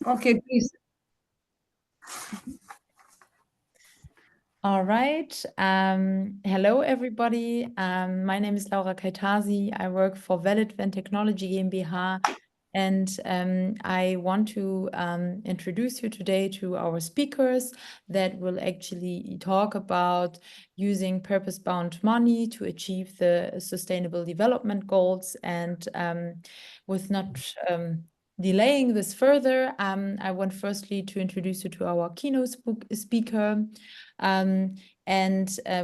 Okay, please. All right. Hello, everybody. My name is Laura Kaitasi. I work for Validven Technology GmbH, and I want to introduce you today to our speakers that will actually talk about using purpose-bound money to achieve the Sustainable Development Goals. And with not delaying this further, I want firstly to introduce you to our keynote speaker.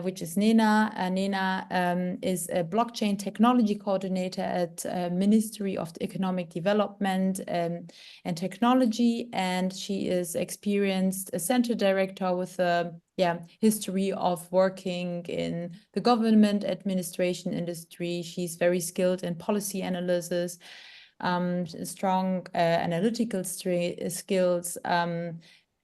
Which is Nena. Nena is a blockchain technology coordinator at Ministry of Economic Development and Technology, and she is experienced a center director with a history of working in the government administration industry. She's very skilled in policy analysis, strong analytical skills,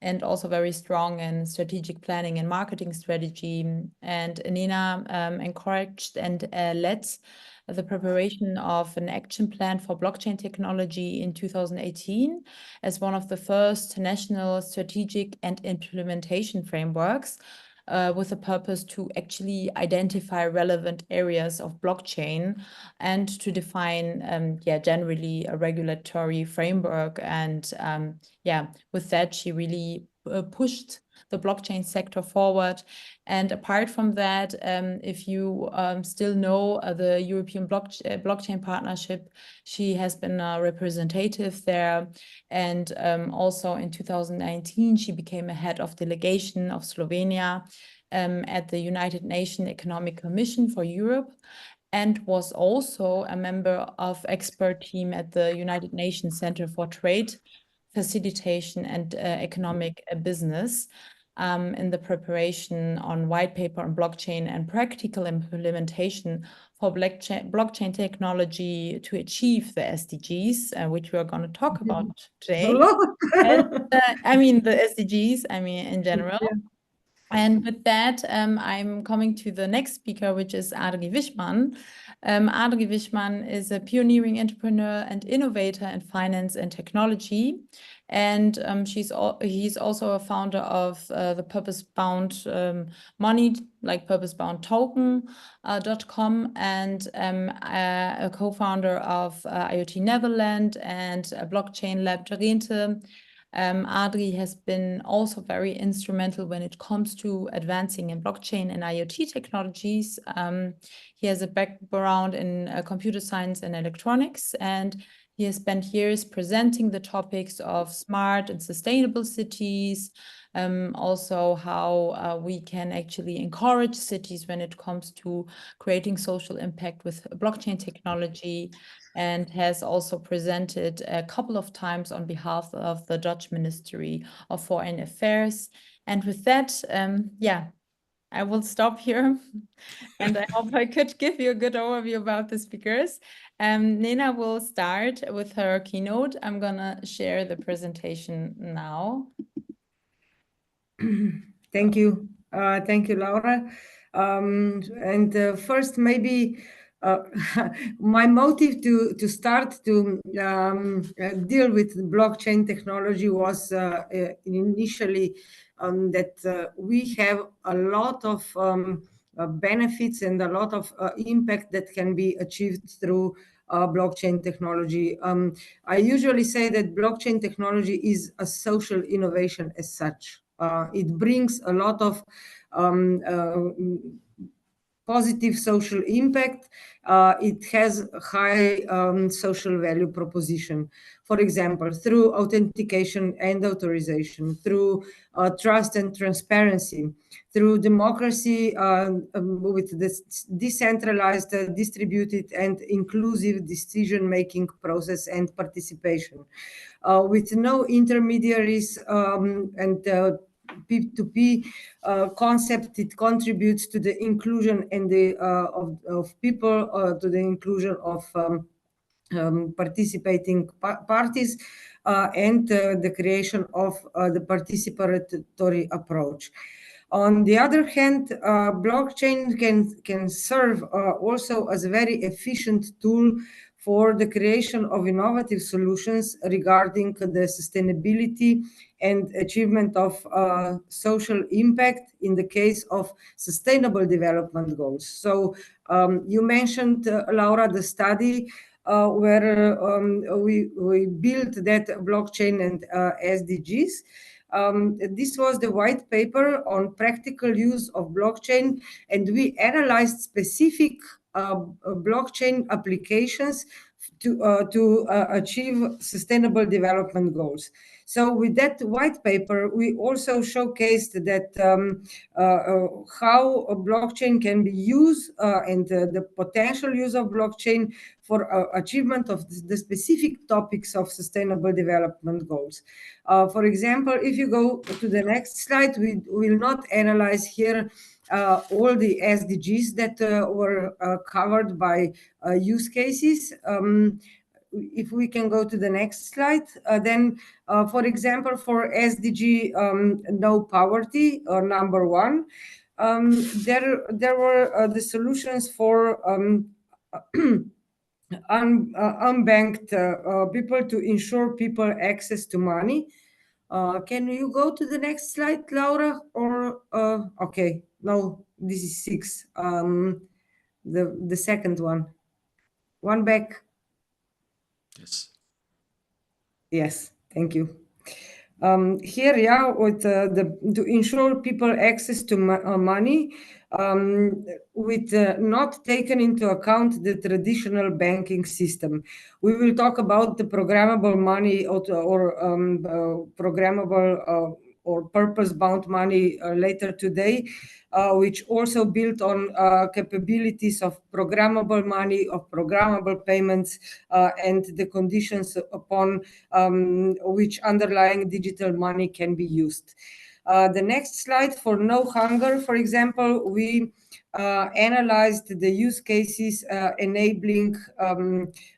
and also very strong in strategic planning and marketing strategy. And Nina encouraged and led the preparation of an action plan for blockchain technology in 2018 as one of the first national strategic and implementation frameworks with a purpose to actually identify relevant areas of blockchain and to define, generally a regulatory framework. And with that, she really pushed the blockchain sector forward. And apart from that, if you still know the European Blockchain Partnership, she has been a representative there. And also in 2019, she became a head of delegation of Slovenia at the United Nations Economic Commission for Europe, and was also a member of expert team at the United Nations Center for Trade Facilitation and Economic Business in the preparation on white paper on blockchain and practical implementation for blockchain technology to achieve the SDGs, which we are going to talk about today. I mean, the SDGs, in general. Yeah. And with that, I'm coming to the next speaker, which is Adri Wischmann. Adri Wischmann is a pioneering entrepreneur and innovator in finance and technology. And he's also a founder of the purpose-bound money, like purposeboundtoken.com, and a co-founder of IoT Netherlands and a blockchain lab Rente. Adri has been also very instrumental when it comes to advancing in blockchain and IoT technologies. He has a background in computer science and electronics, and he has spent years presenting the topics of smart and sustainable cities, also how we can actually encourage cities when it comes to creating social impact with blockchain technology, and has also presented a couple of times on behalf of the Dutch Ministry of Foreign Affairs. And with that, I will stop here. And I hope I could give you a good overview about the speakers. Nena will start with her keynote. I'm gonna share the presentation now. Thank you. Thank you, Laura. First, maybe my motive to start to deal with blockchain technology was initially that we have a lot of benefits and a lot of impact that can be achieved through blockchain technology. I usually say that blockchain technology is a social innovation as such. It brings a lot of positive social impact. It has a high social value proposition. For example, through authentication and authorization, through trust and transparency, through democracy with this decentralized, distributed and inclusive decision-making process and participation. With no intermediaries and P2P concept, it contributes to the inclusion and of people, to the inclusion of participating parties and the creation of the participatory approach. On the other hand, blockchain can serve also as a very efficient tool for the creation of innovative solutions regarding the sustainability and achievement of social impact in the case of sustainable development goals. So you mentioned, Laura, the study where we built that blockchain and SDGs. This was the white paper on practical use of blockchain, and we analyzed specific blockchain applications to achieve sustainable development goals. So with that white paper, we also showcased that how a blockchain can be used and the potential use of blockchain for achievement of the specific topics of sustainable development goals. For example, if you go to the next slide, we will not analyze here all the SDGs that were covered by use cases. If we can go to the next slide, then, for example, for SDG no poverty, or number 1, there were the solutions for unbanked people to ensure people access to money. Can you go to the next slide, Laura? Or okay, no, this is 6. The second one. One back. Yes. Yes, thank you. Here, yeah, with to ensure people access to money, with not taken into account the traditional banking system. We will talk about the programmable money or programmable or purpose-bound money later today, which also built on capabilities of programmable money, of programmable payments, and the conditions upon which underlying digital money can be used. The next slide, for no hunger, for example, we analyzed the use cases enabling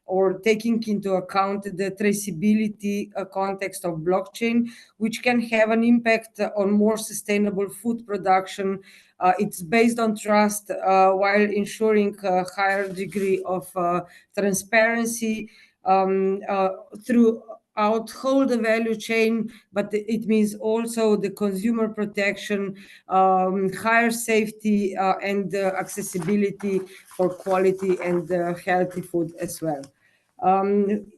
or taking into account the traceability context of blockchain, which can have an impact on more sustainable food production. It's based on trust while ensuring a higher degree of transparency throughout whole the value chain, but it means also the consumer protection, higher safety, and accessibility for quality and healthy food as well.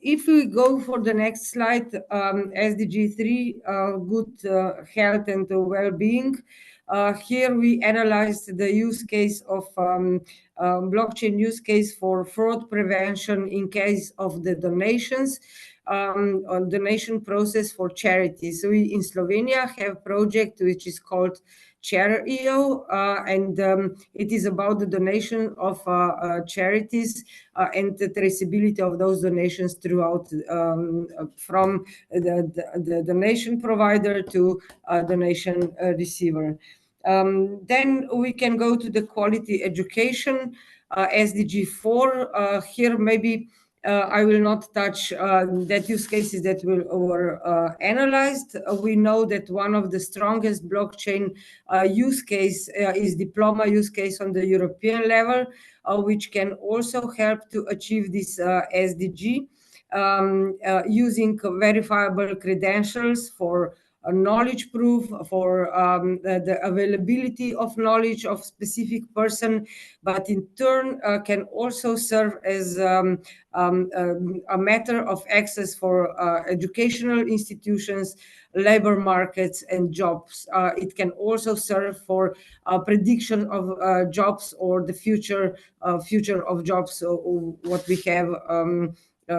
If we go for the next slide, SDG 3, good health and well-being. Here we analyzed the use case of blockchain use case for fraud prevention in case of the donations, on donation process for charities. So we in Slovenia have a project which is called Share.io, and it is about the donation of charities and the traceability of those donations throughout, from the donation provider to donation receiver. Then we can go to the quality education, SDG 4. Here maybe I will not touch that use cases that were analyzed. We know that one of the strongest blockchain use case is diploma use case on the European level, which can also help to achieve this SDG, using verifiable credentials for a knowledge proof, for the availability of knowledge of specific person, but in turn can also serve as a matter of access for educational institutions, labor markets, and jobs. It can also serve for prediction of jobs or the future of jobs, what we have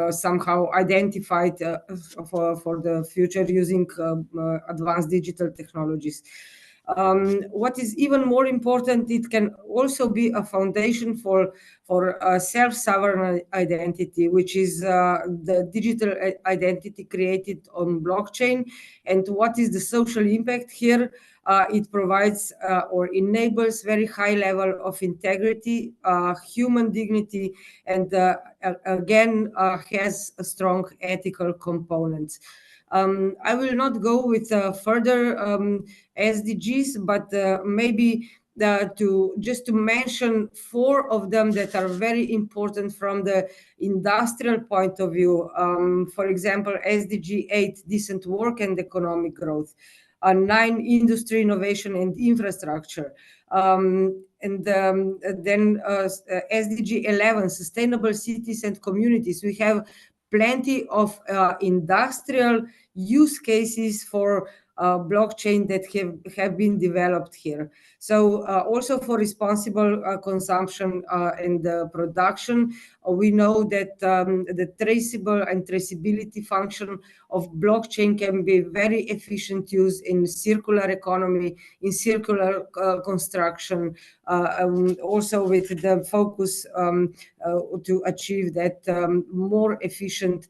somehow identified for the future using advanced digital technologies. What is even more important, it can also be a foundation for self-sovereign identity, which is the digital identity created on blockchain. And what is the social impact here? It provides or enables very high level of integrity, human dignity, and again has a strong ethical components. I will not go with further SDGs, but maybe to mention four of them that are very important from the industrial point of view. For example, SDG 8, decent work and economic growth. 9, industry, innovation and infrastructure. And then SDG 11, sustainable cities and communities. We have plenty of industrial use cases for blockchain that have been developed here. So also for responsible consumption and production, we know that the traceable and traceability function of blockchain can be very efficient use in circular economy, in circular construction, also with the focus to achieve that more efficient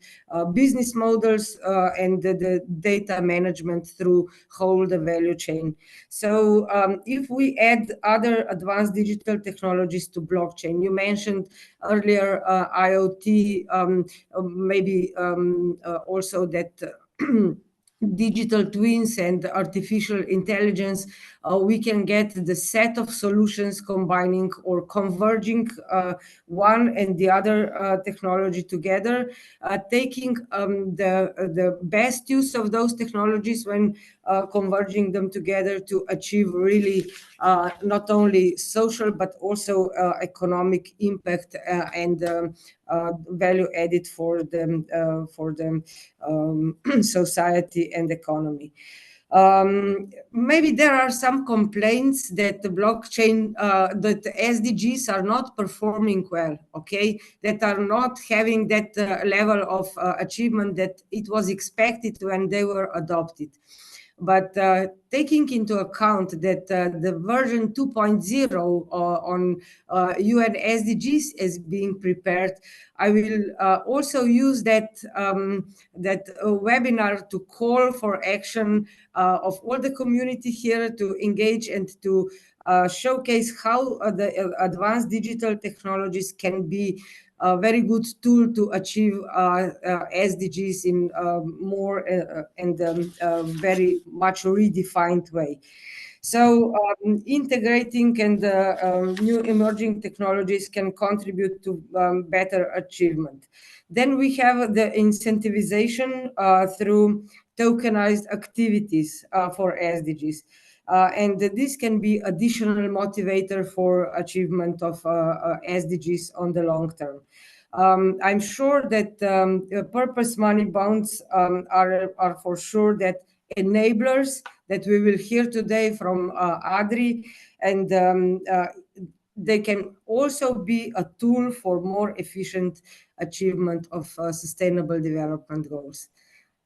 business models and the data management through whole the value chain. So if we add other advanced digital technologies to blockchain, you mentioned earlier IoT, maybe also that digital twins and artificial intelligence, we can get the set of solutions combining or converging one and the other technology together, taking the best use of those technologies when converging them together to achieve really not only social but also economic impact and value added for the society and economy. Maybe there are some complaints that the blockchain, that the SDGs are not performing well, okay? That are not having that level of achievement that it was expected when they were adopted. But taking into account that the version 2.0 on UN SDGs is being prepared, I will also use that webinar to call for action of all the community here to engage and to showcase how the advanced digital technologies can be a very good tool to achieve SDGs in more and very much redefined way. So integrating and new emerging technologies can contribute to better achievement. Then we have the incentivization through tokenized activities for SDGs. And this can be additional motivator for achievement of SDGs on the long term. I'm sure that purpose money bonds are for sure that enablers that we will hear today from Adri, and they can also be a tool for more efficient achievement of sustainable development goals.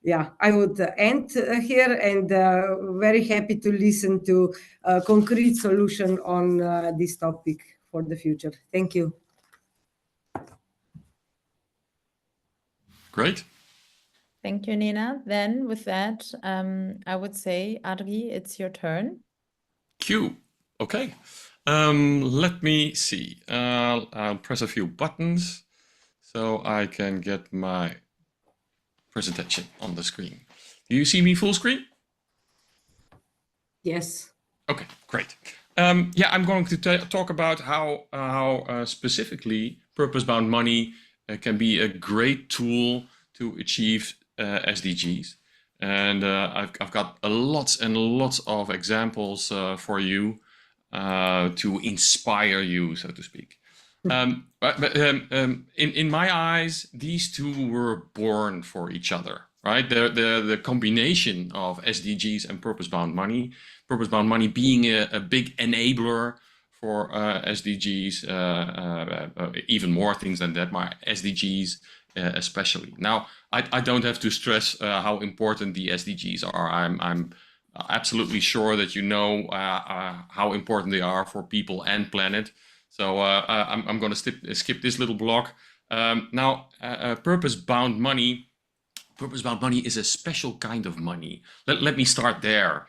Yeah, I would end here and very happy to listen to a concrete solution on this topic for the future. Thank you. Great. Thank you, Nina. Then with that, I would say, Adri, it's your turn. Q. Okay. Let me see. I'll press a few buttons so I can get my presentation on the screen. Do you see me full screen? Yes. Okay, great. Yeah, I'm going to talk about how specifically purpose-bound money can be a great tool to achieve SDGs. And I've got lots and lots of examples for you to inspire you, so to speak. In my eyes, these two were born for each other, right? The combination of SDGs and purpose-bound money being a big enabler for SDGs, even more things than that, my SDGs especially. Now, I don't have to stress how important the SDGs are. I'm absolutely sure that you know how important they are for people and planet. So I'm going to skip this little block. Now, purpose-bound money is a special kind of money. Let me start there,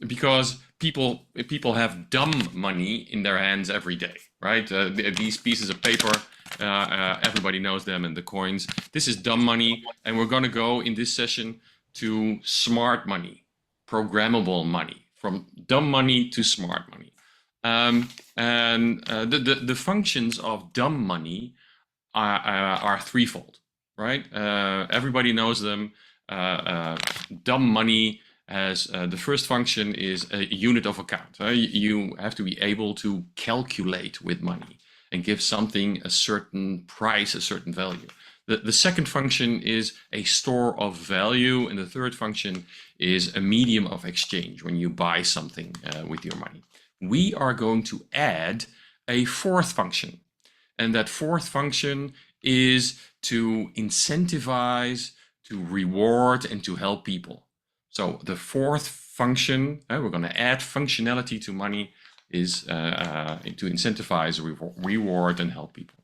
because people have dumb money in their hands every day, right? These pieces of paper, everybody knows them, and the coins. This is dumb money, and we're going to go in this session to smart money, programmable money, from dumb money to smart money. The functions of dumb money are threefold, right? Everybody knows them. Dumb money has the first function is a unit of account. You have to be able to calculate with money and give something a certain price, a certain value. The second function is a store of value, and the third function is a medium of exchange when you buy something with your money. We are going to add a fourth function, and that fourth function is to incentivize, to reward, and to help people. So the fourth function, we're going to add functionality to money, is to incentivize, reward, and help people.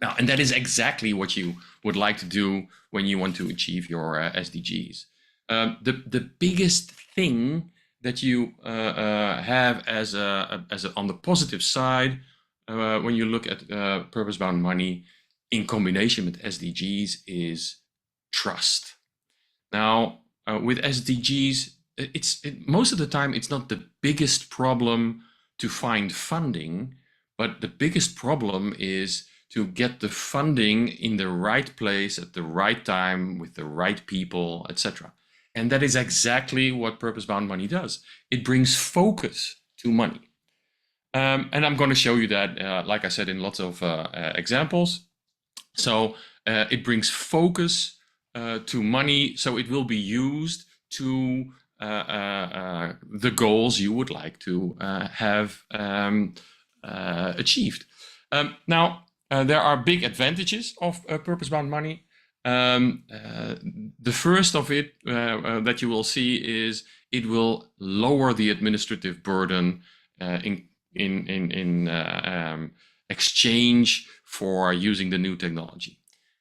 Now, and that is exactly what you would like to do when you want to achieve your SDGs. The biggest thing that you have as on the positive side when you look at purpose-bound money in combination with SDGs is trust. Now, with SDGs, most of the time it's not the biggest problem to find funding, but the biggest problem is to get the funding in the right place at the right time with the right people, etc. And that is exactly what purpose-bound money does. It brings focus to money. And I'm going to show you that, like I said, in lots of examples. So it brings focus to money, so it will be used to the goals you would like to have achieved. Now, there are big advantages of purpose-bound money. The first of it that you will see is it will lower the administrative burden in exchange for using the new technology,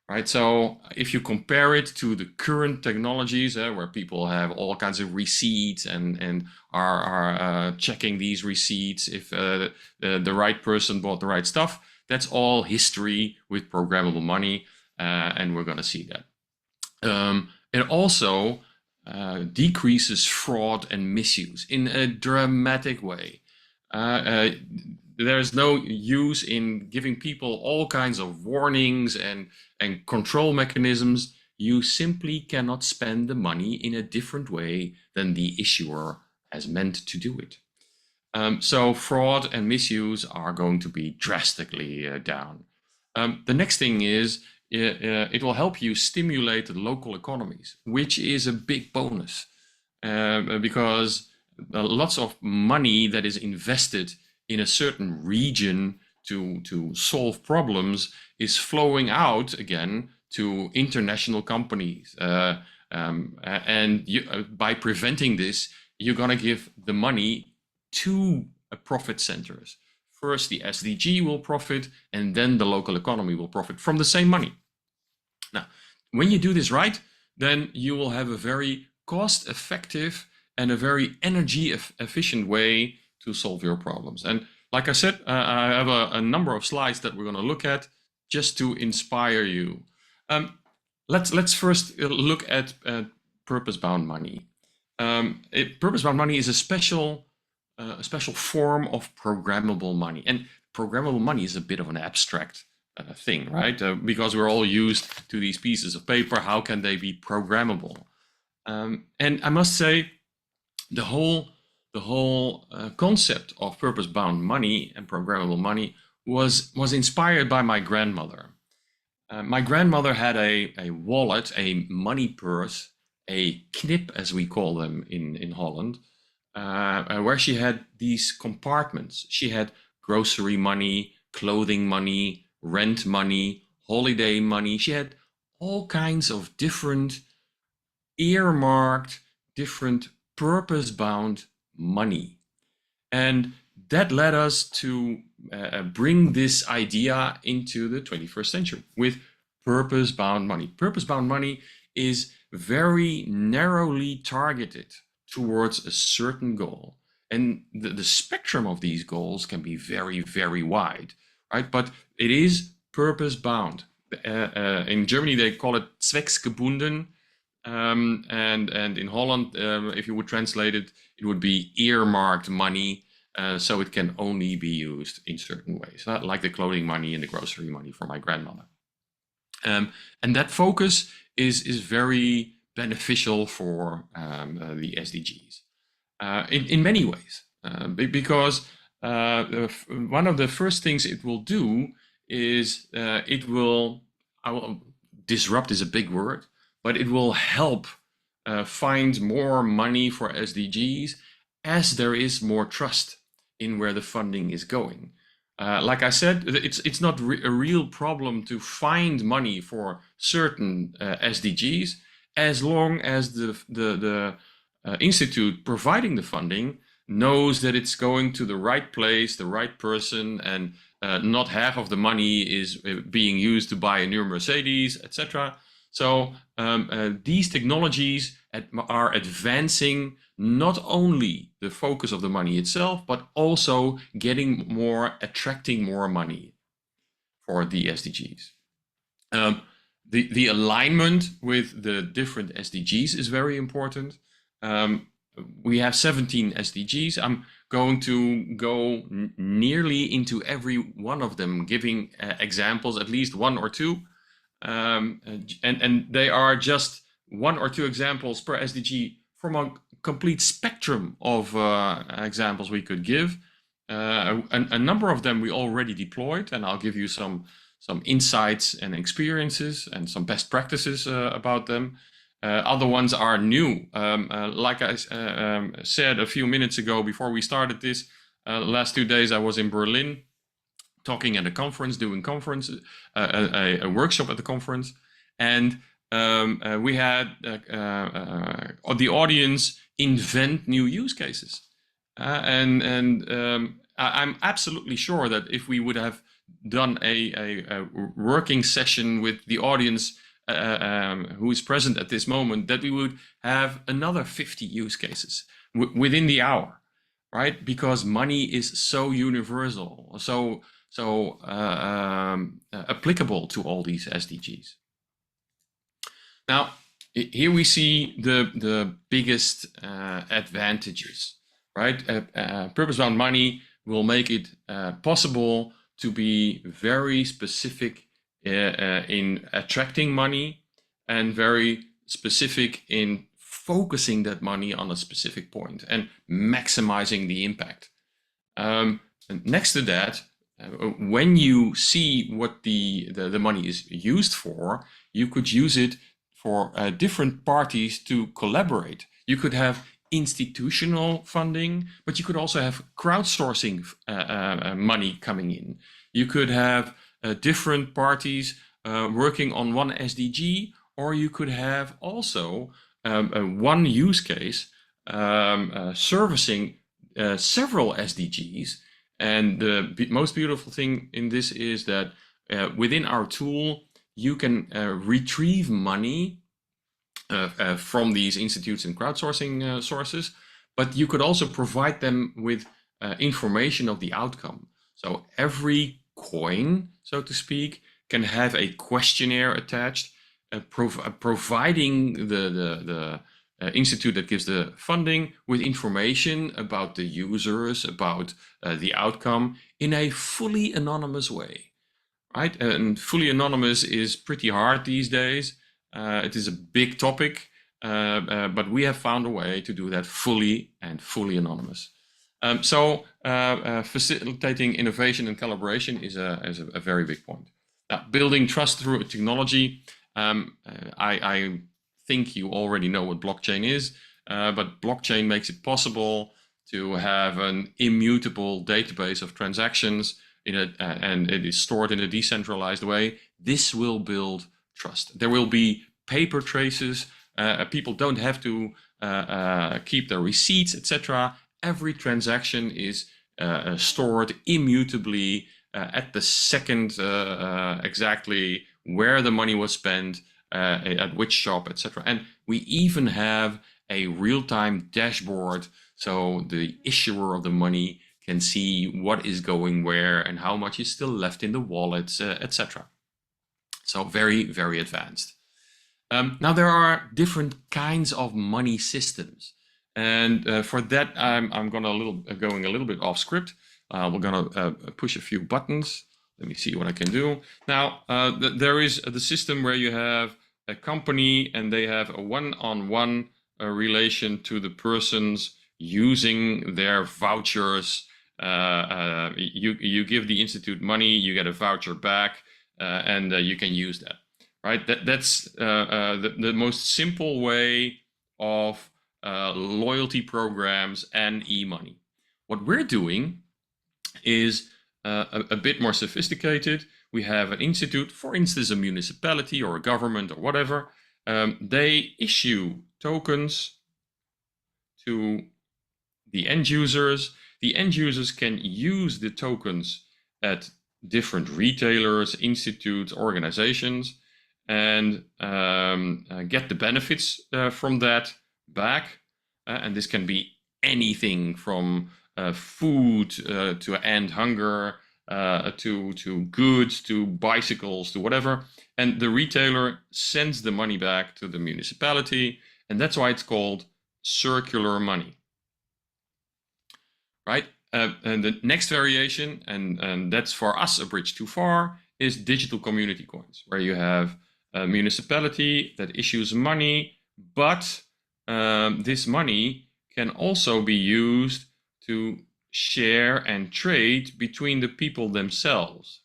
right? So if you compare it to the current technologies where people have all kinds of receipts and are checking these receipts if the right person bought the right stuff, that's all history with programmable money, and we're going to see that. It also decreases fraud and misuse in a dramatic way. There's no use in giving people all kinds of warnings and control mechanisms. You simply cannot spend the money in a different way than the issuer has meant to do it. So fraud and misuse are going to be drastically down. The next thing is it will help you stimulate the local economies, which is a big bonus because lots of money that is invested in a certain region to solve problems is flowing out again to international companies. And by preventing this, you're going to give the money to profit centers. First, the SDG will profit, and then the local economy will profit from the same money. Now, when you do this right, then you will have a very cost-effective and a very energy-efficient way to solve your problems. And like I said, I have a number of slides that we're going to look at just to inspire you. Let's first look at purpose-bound money. Purpose-bound money is a special form of programmable money, and programmable money is a bit of an abstract thing, right? Because we're all used to these pieces of paper. How can they be programmable? And I must say, the whole concept of purpose-bound money and programmable money was inspired by my grandmother. My grandmother had a wallet, a money purse, a knip as we call them in Holland, where she had these compartments. She had grocery money, clothing money, rent money, holiday money. She had all kinds of different earmarked, different purpose-bound money. And that led us to bring this idea into the 21st century with purpose-bound money. Purpose-bound money is very narrowly targeted towards a certain goal. And the spectrum of these goals can be very, very wide, right? But it is purpose-bound. In Germany, they call it zwecksgebunden. And in Holland, if you would translate it, it would be earmarked money. so it can only be used in certain ways, like the clothing money and the grocery money for my grandmother. And that focus is very beneficial for the SDGs in many ways, because one of the first things it will do is disrupt is a big word, but it will help find more money for SDGs as there is more trust in where the funding is going. Like I said, it's not a real problem to find money for certain SDGs, as long as the institute providing the funding knows that it's going to the right place, the right person, and not half of the money is being used to buy a new Mercedes, etc. So these technologies are advancing not only the focus of the money itself, but also attracting more money for the SDGs. The alignment with the different SDGs is very important. We have 17 SDGs. I'm going to go nearly into every one of them, giving examples, at least one or two. And they are just one or two examples per SDG from a complete spectrum of examples we could give. A number of them we already deployed, and I'll give you some insights and experiences and some best practices about them. Other ones are new. Like I said a few minutes ago before we started this, last 2 days I was in Berlin talking at a conference, doing a workshop at the conference, and we had the audience invent new use cases. I'm absolutely sure that if we would have done a working session with the audience who is present at this moment, that we would have another 50 use cases within the hour, right? Because money is so universal, so applicable to all these SDGs. Now, here we see the biggest advantages, right? Purpose-bound money will make it possible to be very specific in attracting money and very specific in focusing that money on a specific point and maximizing the impact. And next to that, when you see what the money is used for, you could use it for different parties to collaborate. You could have institutional funding, but you could also have crowdsourcing money coming in. You could have different parties working on one SDG, or you could have also one use case servicing several SDGs. And the most beautiful thing in this is that within our tool, you can retrieve money from these institutes and crowdsourcing sources, but you could also provide them with information of the outcome. So every coin, so to speak, can have a questionnaire attached, providing the institute that gives the funding with information about the users, about the outcome in a fully anonymous way, right? And fully anonymous is pretty hard these days. It is a big topic, but we have found a way to do that fully anonymous. So facilitating innovation and collaboration is a very big point. Now, building trust through technology. I think you already know what blockchain is, but blockchain makes it possible to have an immutable database of transactions and it is stored in a decentralized way. This will build trust. There will be paper traces. People don't have to keep their receipts, etc. Every transaction is stored immutably at the second exactly where the money was spent, at which shop, etc. And we even have a real-time dashboard, so the issuer of the money can see what is going where and how much is still left in the wallets, etc. So very, very advanced. Now there are different kinds of money systems. And for that, I'm going a little bit off script. We're going to push a few buttons. Let me see what I can do. Now, there is the system where you have a company and they have a one-on-one relation to the persons using their vouchers. You give the institute money, you get a voucher back, and you can use that. Right? That's the most simple way of loyalty programs and e-money. What we're doing is a bit more sophisticated. We have an institute, for instance, a municipality or a government or whatever. They issue tokens to the end users. The end users can use the tokens at different retailers, institutes, organizations, and get the benefits from that back. And this can be anything from food to end hunger, to goods, to bicycles, to whatever. And the retailer sends the money back to the municipality, and that's why it's called circular money. Right? And the next variation, and that's for us a bridge too far, is digital community coins, where you have a municipality that issues money, but this money can also be used to share and trade between the people themselves.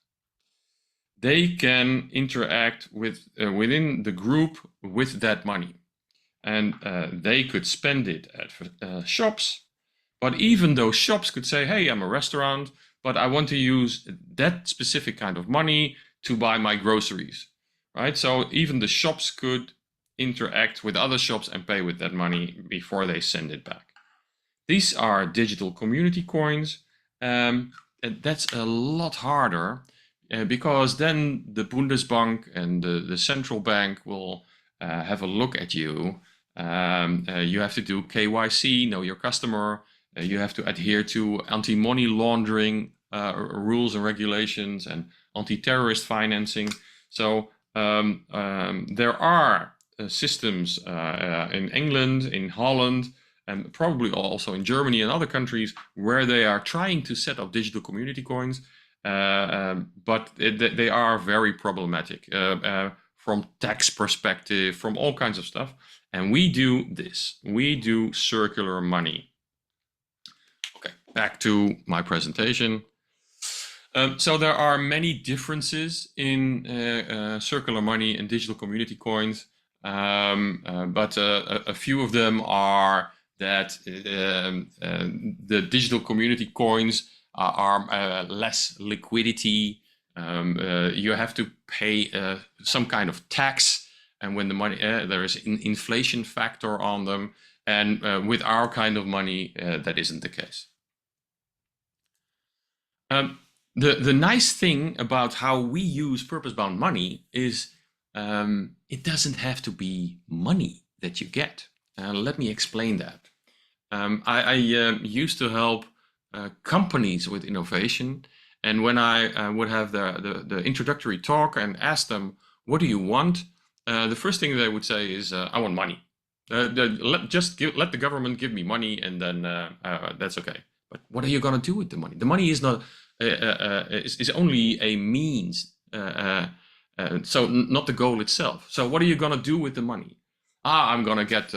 They can interact with within the group with that money, and they could spend it at shops. But even those shops could say, hey, I'm a restaurant, but I want to use that specific kind of money to buy my groceries, right? So even the shops could interact with other shops and pay with that money before they send it back. These are digital community coins, and that's a lot harder because then the Bundesbank and the central bank will have a look at you. You have to do KYC, know your customer. You have to adhere to anti-money laundering rules and regulations and anti-terrorist financing. So there are systems in England, in Holland, and probably also in Germany and other countries where they are trying to set up digital community coins, but they are very problematic from tax perspective, from all kinds of stuff. And we do this. We do circular money. Okay, back to my presentation. So there are many differences in circular money and digital community coins, but a few of them are that the digital community coins are less liquidity. You have to pay some kind of tax, and when the money there is an inflation factor on them, and with our kind of money that isn't the case. The nice thing about how we use purpose-bound money is it doesn't have to be money that you get. Let me explain that. I used to help companies with innovation, and when I would have the introductory talk and ask them, what do you want? The first thing they would say is, I want money. Let the government give me money, and then that's okay. But what are you going to do with the money? The money is not is only a means, so not the goal itself. So what are you going to do with the money? I'm going to get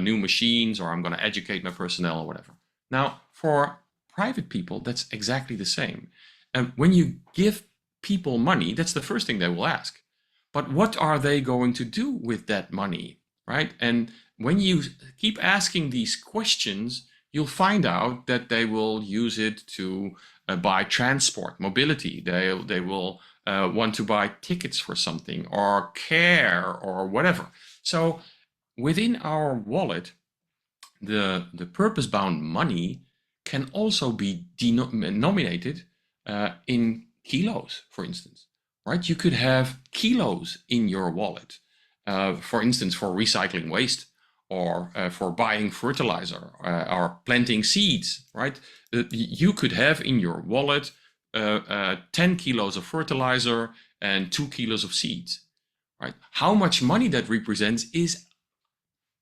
new machines, or I'm going to educate my personnel, or whatever. Now, for private people, that's exactly the same. And when you give people money, that's the first thing they will ask. But what are they going to do with that money, right? And when you keep asking these questions, you'll find out that they will use it to buy transport, mobility. They will want to buy tickets for something, or care, or whatever. So within our wallet, the purpose-bound money can also be denominated in kilos, for instance, right? You could have kilos in your wallet, for instance, for recycling waste, or for buying fertilizer, or planting seeds, right? You could have in your wallet 10 kilos of fertilizer and 2 kilos of seeds, right? How much money that represents is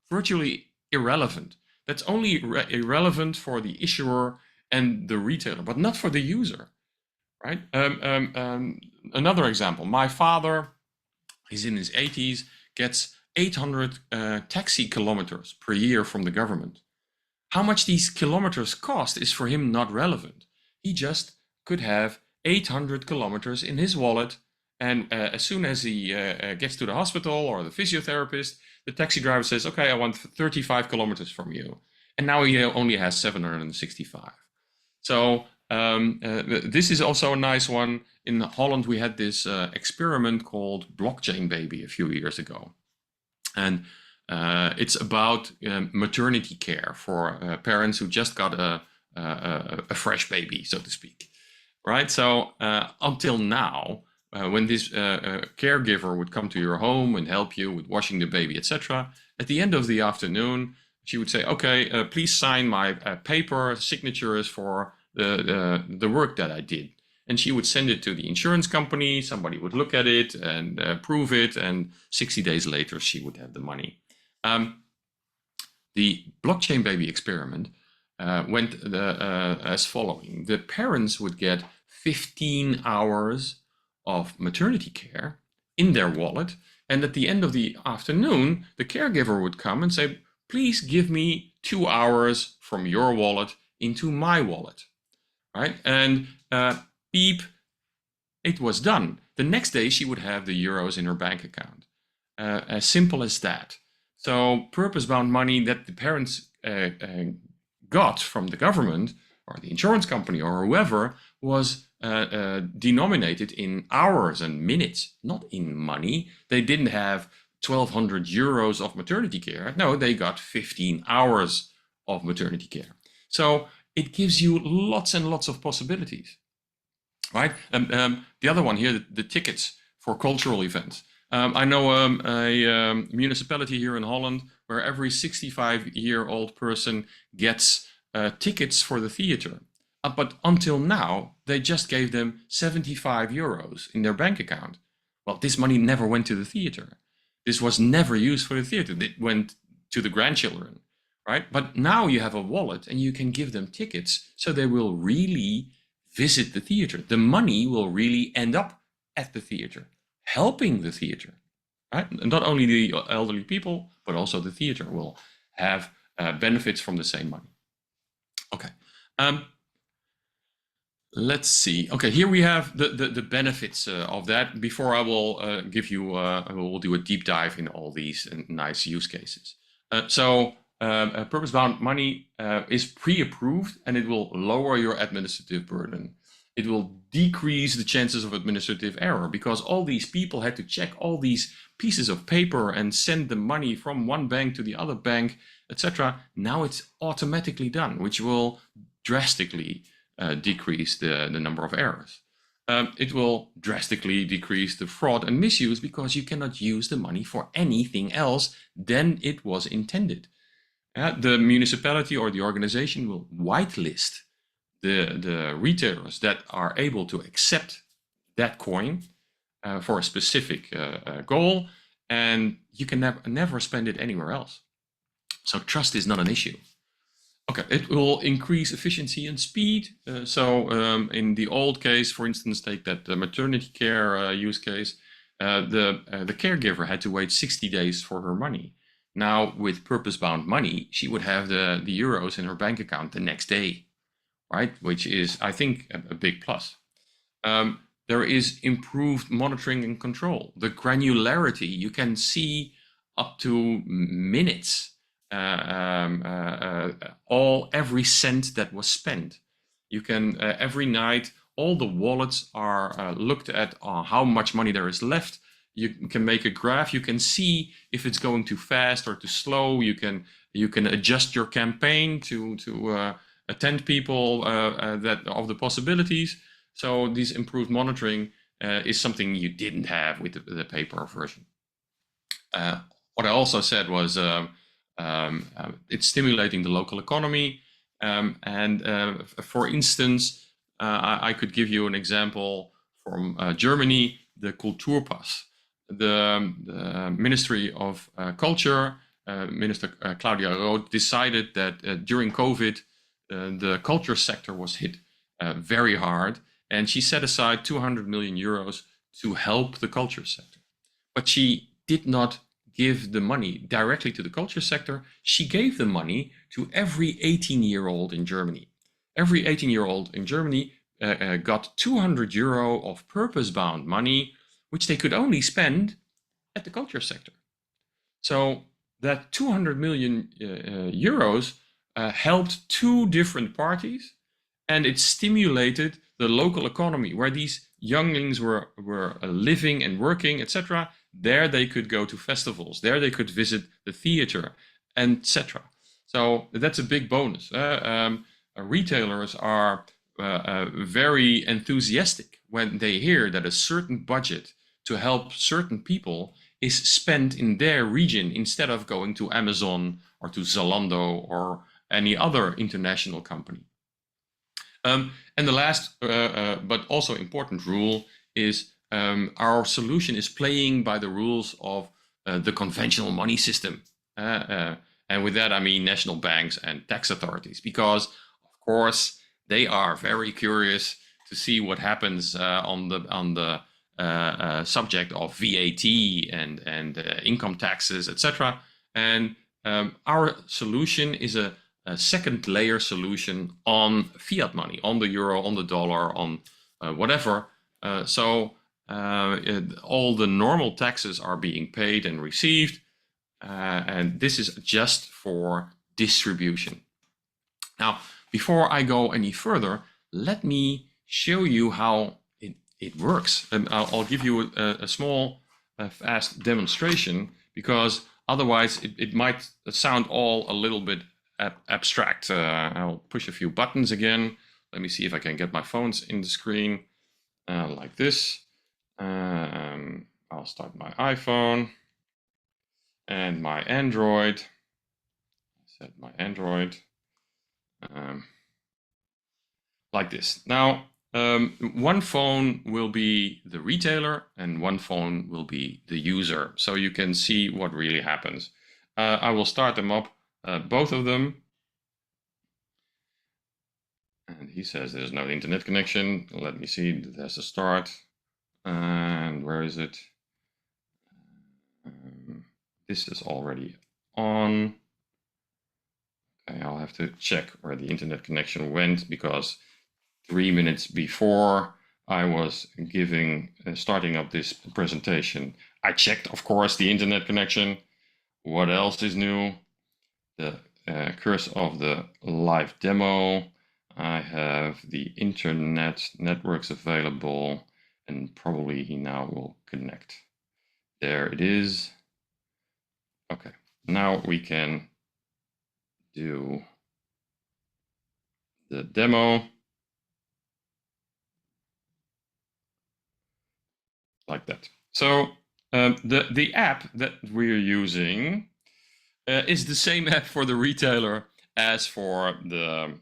virtually irrelevant. That's only irrelevant for the issuer and the retailer, but not for the user, right? Another example, my father, he's in his 80s, gets 800 taxi kilometers per year from the government. How much these kilometers cost is for him not relevant. He just could have 800 kilometers in his wallet, and as soon as he gets to the hospital or the physiotherapist, the taxi driver says, okay, I want 35 kilometers from you. And now he only has 765. So this is also a nice one. In Holland, we had this experiment called Blockchain Baby a few years ago. And it's about maternity care for parents who just got a fresh baby, so to speak, right? So until now, when this caregiver would come to your home and help you with washing the baby, etc., at the end of the afternoon, she would say, okay, please sign my paper signatures for the work that I did. And she would send it to the insurance company, somebody would look at it and approve it, and 60 days later, she would have the money. The Blockchain Baby experiment went as following. The parents would get 15 hours of maternity care in their wallet, and at the end of the afternoon, the caregiver would come and say, please give me 2 hours from your wallet into my wallet, right? And beep, it was done. The next day, she would have the euros in her bank account. As simple as that. So purpose-bound money that the parents got from the government or the insurance company or whoever was denominated in hours and minutes, not in money. They didn't have 1,200 euros of maternity care. No, they got 15 hours of maternity care. So it gives you lots and lots of possibilities, right? The other one here, the tickets for cultural events. I know a municipality here in Holland where every 65-year-old person gets tickets for the theater. But until now, they just gave them 75 euros in their bank account. Well, this money never went to the theater. This was never used for the theater. It went to the grandchildren, right? But now you have a wallet and you can give them tickets, so they will really visit the theater. The money will really end up at the theater, helping the theater, right? And not only the elderly people, but also the theater will have benefits from the same money. Okay. Let's see. Okay, here we have the benefits of that. Before I will give you, I will do a deep dive in all these nice use cases. Purpose-bound money is pre-approved, and it will lower your administrative burden. It will decrease the chances of administrative error, because all these people had to check all these pieces of paper and send the money from one bank to the other bank, etc. Now it's automatically done, which will drastically decrease the number of errors. It will drastically decrease the fraud and misuse, because you cannot use the money for anything else than it was intended. The municipality or the organization will whitelist the retailers that are able to accept that coin for a specific goal, and you can never spend it anywhere else. So trust is not an issue. Okay, it will increase efficiency and speed. In the old case, for instance, take that maternity care use case, the caregiver had to wait 60 days for her money. Now, with purpose-bound money, she would have the euros in her bank account the next day, right? Which is, I think, a big plus. There is improved monitoring and control. The granularity, you can see up to minutes every cent that was spent. You can every night, all the wallets are looked at how much money there is left. You can make a graph. You can see if it's going too fast or too slow. You can adjust your campaign to attend people that of the possibilities. So this improved monitoring is something you didn't have with the paper version. What I also said was it's stimulating the local economy. For instance, I could give you an example from Germany, the Kulturpass. The Ministry of Culture Minister Claudia Roth decided that during COVID, the culture sector was hit very hard, and she set aside 200 million euros to help the culture sector. But she did not give the money directly to the culture sector. She gave the money to every 18-year-old in Germany. Every 18-year-old in Germany got 200 euro of purpose-bound money, which they could only spend at the culture sector. So that 200 million euros helped two different parties, and it stimulated the local economy where these younglings were living and working, etc. There they could go to festivals, there they could visit the theater, etc. So that's a big bonus. Retailers are very enthusiastic when they hear that a certain budget to help certain people is spent in their region instead of going to Amazon or to Zalando or any other international company. And the last, but also important rule is our solution is playing by the rules of the conventional money system. And with that, I mean national banks and tax authorities, because of course they are very curious to see what happens on the subject of VAT and income taxes, etc. And our solution is a second layer solution on fiat money, on the euro, on the dollar, on whatever. So all the normal taxes are being paid and received, and this is just for distribution. Now, before I go any further, let me show you how it works. And I'll give you a small, fast demonstration, because otherwise it might sound all a little bit abstract. I'll push a few buttons again. Let me see if I can get my phones in the screen like this. I'll start my iPhone and my Android. Set my Android like this. Now, one phone will be the retailer and one phone will be the user. So you can see what really happens. I will start them up, both of them. And he says there's no internet connection. Let me see, there's a start. And where is it? This is already on. Okay, I'll have to check where the internet connection went, because 3 minutes before I was starting up this presentation, I checked, of course, the internet connection. What else is new? The course of the live demo. I have the internet networks available, and probably he now will connect. There it is. Okay, now we can do the demo. Like that. So the app that we're using is the same app for the retailer as for the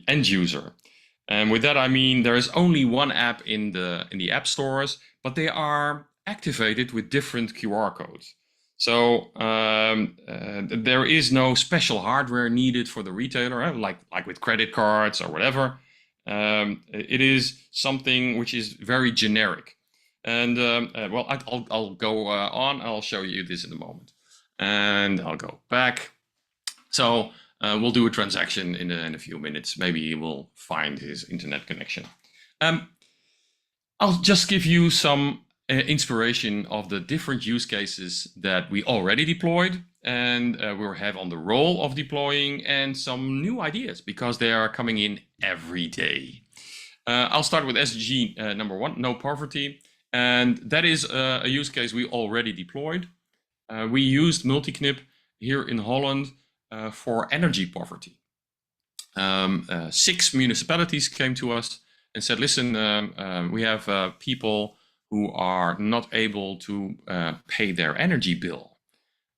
end user. And with that, I mean there is only one app in the app stores, but they are activated with different QR codes. So there is no special hardware needed for the retailer, like with credit cards or whatever. It is something which is very generic. And well, I'll go on. I'll show you this in a moment. And I'll go back. So we'll do a transaction in a few minutes. Maybe he will find his internet connection. I'll just give you some inspiration of the different use cases that we already deployed and we have on the roll of deploying, and some new ideas because they are coming in every day. I'll start with SDG number 1, no poverty. And that is a use case we already deployed. We used Multiknip here in Holland for energy poverty. 6 municipalities came to us and said, listen, we have people who are not able to pay their energy bill.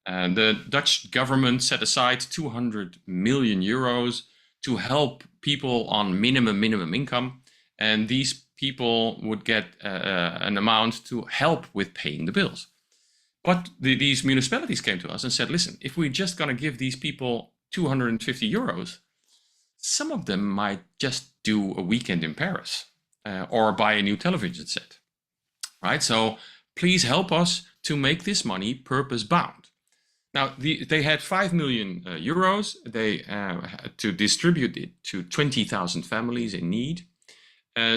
The Dutch government set aside 200 million euros to help people on minimum income. And these people would get an amount to help with paying the bills. But these municipalities came to us and said, listen, if we're just going to give these people 250 euros, some of them might just do a weekend in Paris or buy a new television set, right? So please help us to make this money purpose bound. Now, they had 5 million euros. They had to distribute it to 20,000 families in need.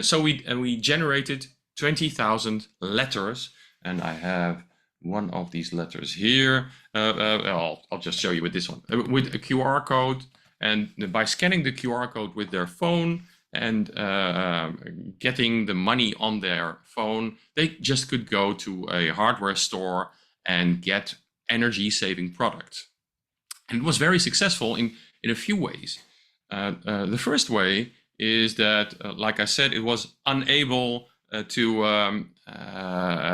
So we generated 20,000 letters, and I have one of these letters here. I'll just show you with this one, with a QR code. And by scanning the QR code with their phone and getting the money on their phone, they just could go to a hardware store and get energy-saving products. And it was very successful in a few ways. The first way is that, like I said, it was unable to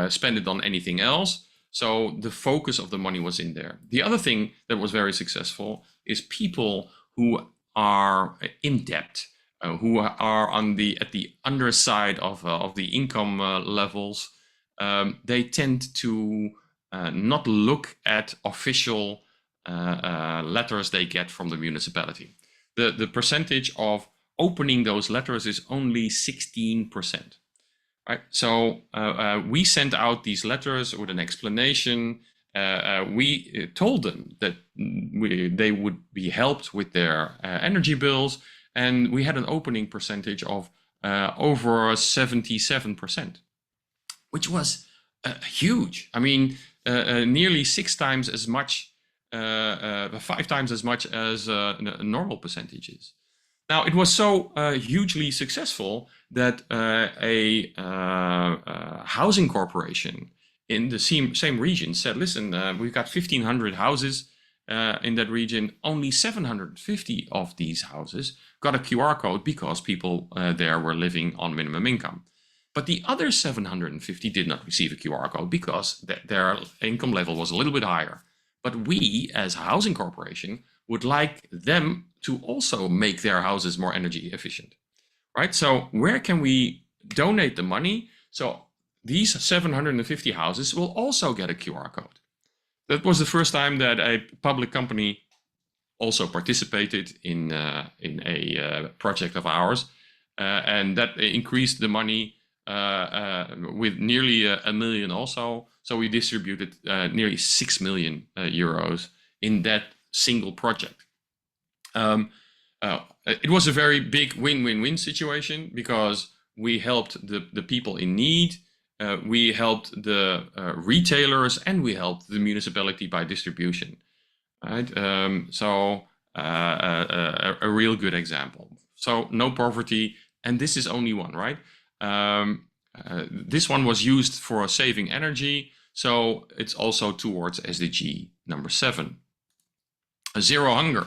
spend it on anything else. So the focus of the money was in there. The other thing that was very successful is people who are in debt, who are at the underside of the income levels. They tend to not look at official letters they get from the municipality. The percentage of opening those letters is only 16%. Right? So we sent out these letters with an explanation. We told them that they would be helped with their energy bills, and we had an opening percentage of over 77%, which was huge. I mean, nearly 6 times as much, 5 times as much as a normal percentage is. Now, it was so hugely successful that a housing corporation in the same region said, listen, we've got 1,500 houses in that region. Only 750 of these houses got a QR code because people there were living on minimum income. But the other 750 did not receive a QR code because their income level was a little bit higher. But we, as a housing corporation, would like them to also make their houses more energy efficient, right? So where can we donate the money? So these 750 houses will also get a QR code. That was the first time that a public company also participated in a project of ours, and that increased the money with nearly $1 million also. So we distributed nearly 6 million euros in that single project. It was a very big win-win-win situation because we helped the people in need, we helped the retailers, and we helped the municipality by distribution. Right? So a real good example. So no poverty, and this is only one, right? This one was used for saving energy, so it's also towards SDG number 7. Zero hunger.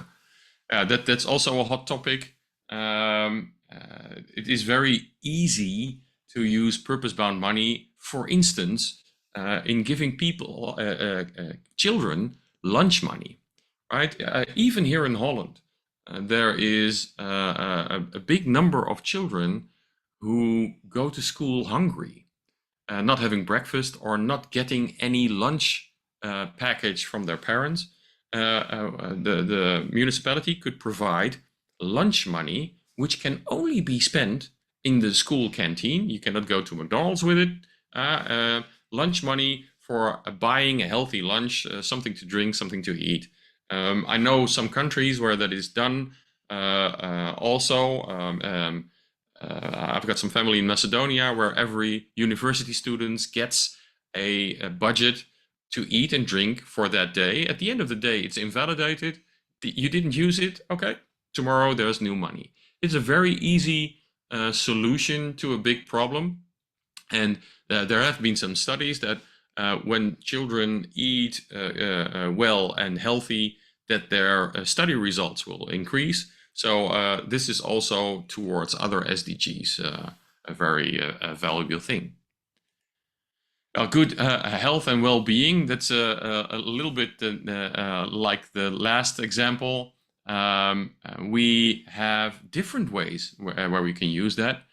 That's also a hot topic. It is very easy to use purpose-bound money, for instance, in giving people, children, lunch money, right? Even here in Holland, there is a big number of children who go to school hungry, not having breakfast or not getting any lunch package from their parents. The municipality could provide lunch money, which can only be spent in the school canteen. You cannot go to McDonald's with it. Lunch money for buying a healthy lunch, something to drink, something to eat. I know some countries where that is done also. I've got some family in Macedonia where every university student gets a budget to eat and drink for that day. At the end of the day, it's invalidated. You didn't use it. Okay, tomorrow there's new money. It's a very easy solution to a big problem. And there have been some studies that when children eat well and healthy, that their study results will increase. So this is also towards other SDGs, a very valuable thing. Good health and well-being, that's a little bit like the last example. We have different ways where we can use that.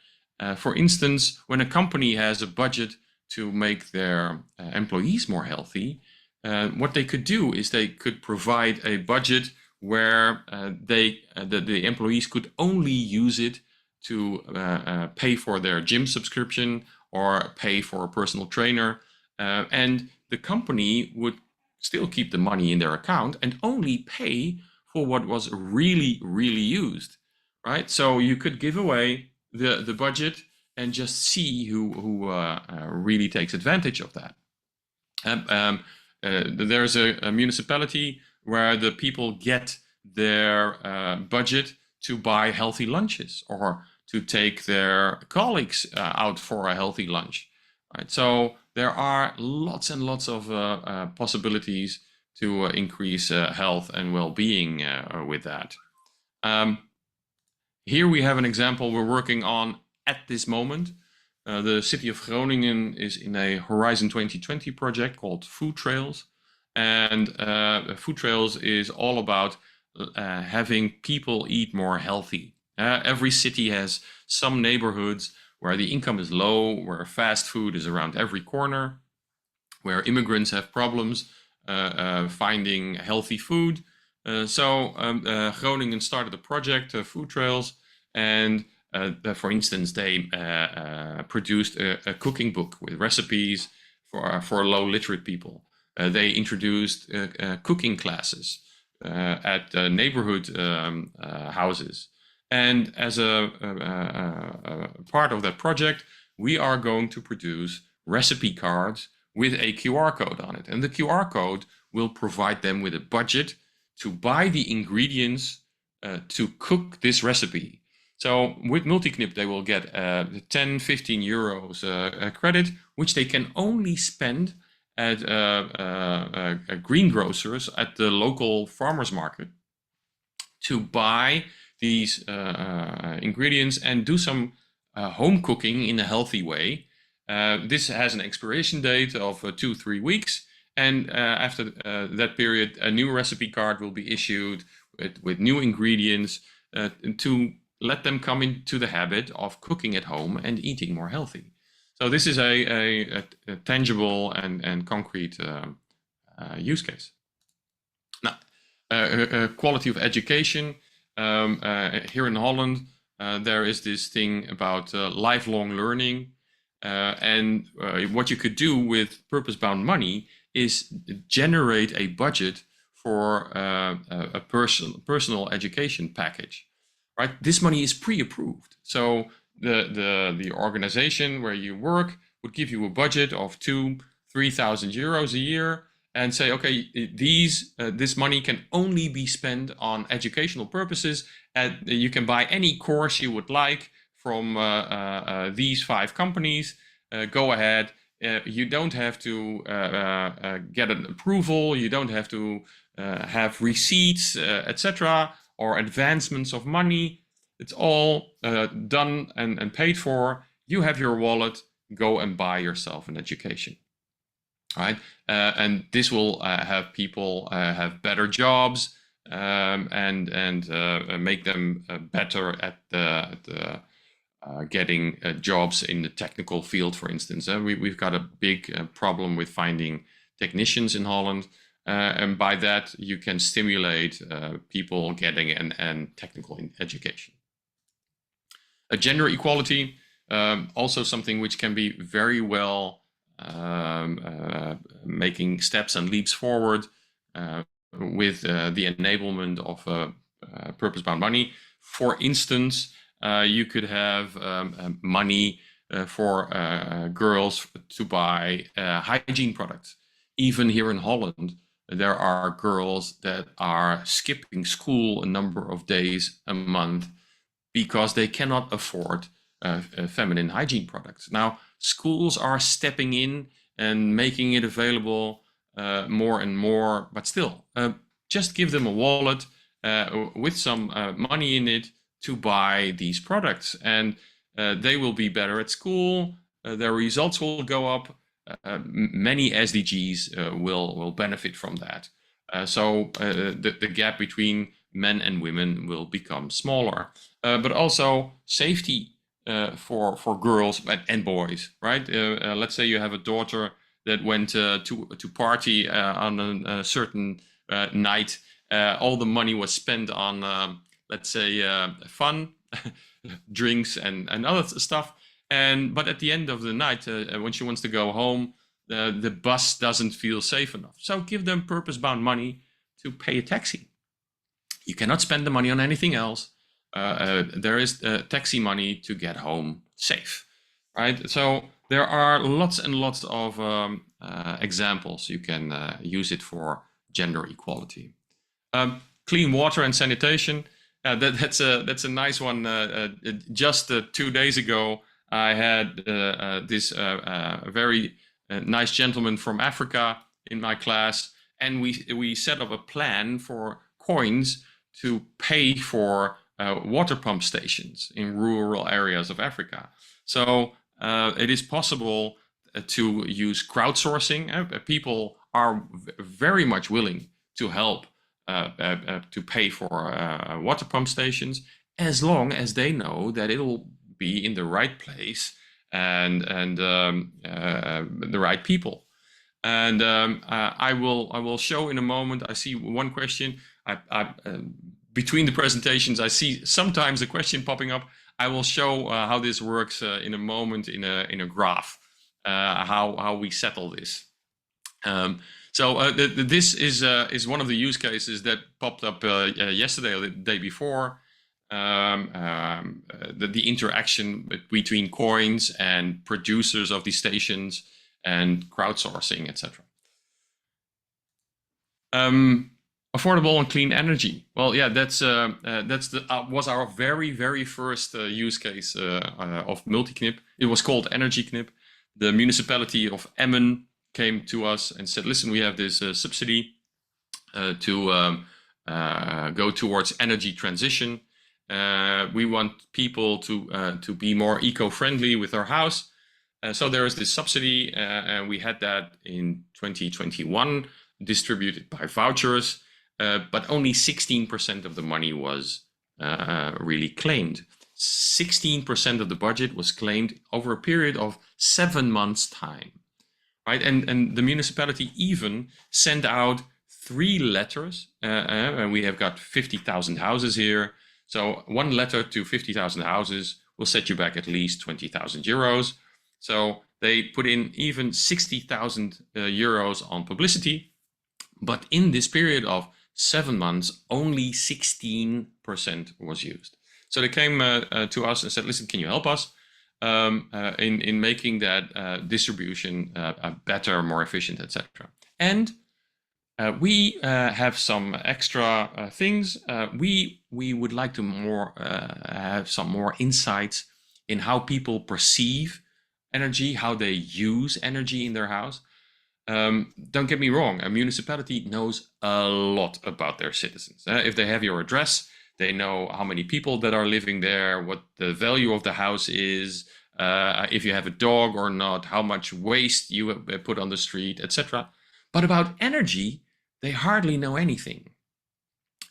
For instance, when a company has a budget to make their employees more healthy, what they could do is they could provide a budget where the employees could only use it to pay for their gym subscription or pay for a personal trainer, and the company would still keep the money in their account and only pay for what was really used, right? So you could give away the budget and just see who really takes advantage of that. There's a municipality where the people get their budget to buy healthy lunches or to take their colleagues out for a healthy lunch, right? So there are lots and lots of possibilities to increase health and well-being with that. Here we have an example we're working on at this moment. The city of Groningen is in a Horizon 2020 project called Food Trails. And Food Trails is all about having people eat more healthy. Every city has some neighborhoods where the income is low, where fast food is around every corner, where immigrants have problems finding healthy food. So Groningen started a project, Food Trails, and for instance, they produced a cooking book with recipes for low literate people. They introduced cooking classes at neighborhood houses. And as a part of that project, we are going to produce recipe cards with a QR code on it. And the QR code will provide them with a budget to buy the ingredients to cook this recipe. So with Multiknip, they will get 10, 15 euros credit, which they can only spend at greengrocers at the local farmers market to buy these ingredients and do some home cooking in a healthy way. This has an expiration date of 2-3 weeks. And after that period, a new recipe card will be issued with new ingredients to let them come into the habit of cooking at home and eating more healthy. So this is a tangible and concrete use case. Now, quality of education. Here in Holland, there is this thing about lifelong learning. And what you could do with purpose-bound money is generate a budget for a personal education package. Right? This money is pre-approved. So the organization where you work would give you a budget of 2,000-3,000 euros a year and say, okay, this money can only be spent on educational purposes. And you can buy any course you would like from these 5 companies. Go ahead. You don't have to get an approval. You don't have to have receipts, etc., or advancements of money. It's all done and paid for. You have your wallet. Go and buy yourself an education. All right, and this will have people have better jobs and make them better at getting jobs in the technical field, for instance. We've got a big problem with finding technicians in Holland. And by that, you can stimulate people getting an technical education. Gender equality, also something which can be very well making steps and leaps forward with the enablement of purpose-bound money. For instance, you could have money for girls to buy hygiene products. Even here in Holland, there are girls that are skipping school a number of days a month because they cannot afford feminine hygiene products. Now, schools are stepping in and making it available more and more, but still, just give them a wallet with some money in it to buy these products, and they will be better at school, their results will go up. Many SDGs will benefit from that. So the gap between men and women will become smaller, but also safety for girls and boys, right? Let's say you have a daughter that went to party on a certain night. All the money was spent on, let's say, fun, drinks and other stuff. But at the end of the night, when she wants to go home, the bus doesn't feel safe enough. So give them purpose-bound money to pay a taxi. You cannot spend the money on anything else. There is taxi money to get home safe, right? So there are lots and lots of examples. You can use it for gender equality. Clean water and sanitation. That's a nice one. Just 2 days ago, I had this very nice gentleman from Africa in my class, and we set up a plan for coins to pay for water pump stations in rural areas of Africa. So it is possible to use crowdsourcing. People are very much willing to help to pay for water pump stations, as long as they know that it will be in the right place and the right people. And I will show in a moment. I see one question. Between the presentations, I see sometimes a question popping up. I will show how this works in a moment in a graph, how we settle this. So this is one of the use cases that popped up yesterday or the day before. The interaction between coins and producers of these stations and crowdsourcing, etc. Affordable and clean energy. Well, yeah, was our very first use case of multi-knip. It was called Energy Knip. The municipality of Emmen came to us and said, listen, we have this subsidy to go towards energy transition. We want people to be more eco-friendly with their house. So there is this subsidy, and we had that in 2021, distributed by vouchers, but only 16% of the money was really claimed. 16% of the budget was claimed over a period of 7 months' time. Right? And the municipality even sent out 3 letters, and we have got 50,000 houses here. So 1 letter to 50,000 houses will set you back at least 20,000 euros. So they put in even 60,000 euros on publicity. But in this period of 7 months, only 16% was used. So they came to us and said, listen, can you help us in making that distribution better, more efficient, etc. And we have some extra things. We would like to have some more insights in how people perceive energy, how they use energy in their house. Don't get me wrong, a municipality knows a lot about their citizens. If they have your address, they know how many people that are living there, what the value of the house is, if you have a dog or not, how much waste you put on the street, etc. But about energy, they hardly know anything.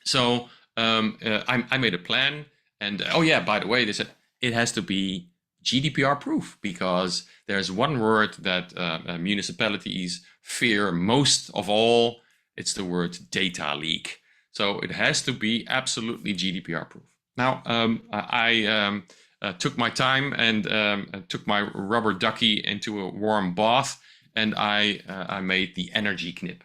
So I made a plan, and oh yeah, by the way, they said it has to be GDPR proof, because there's one word that municipalities fear most of all. It's the word data leak. So it has to be absolutely GDPR proof. Now, I took my time and took my rubber ducky into a warm bath, and I made the Energy Knip.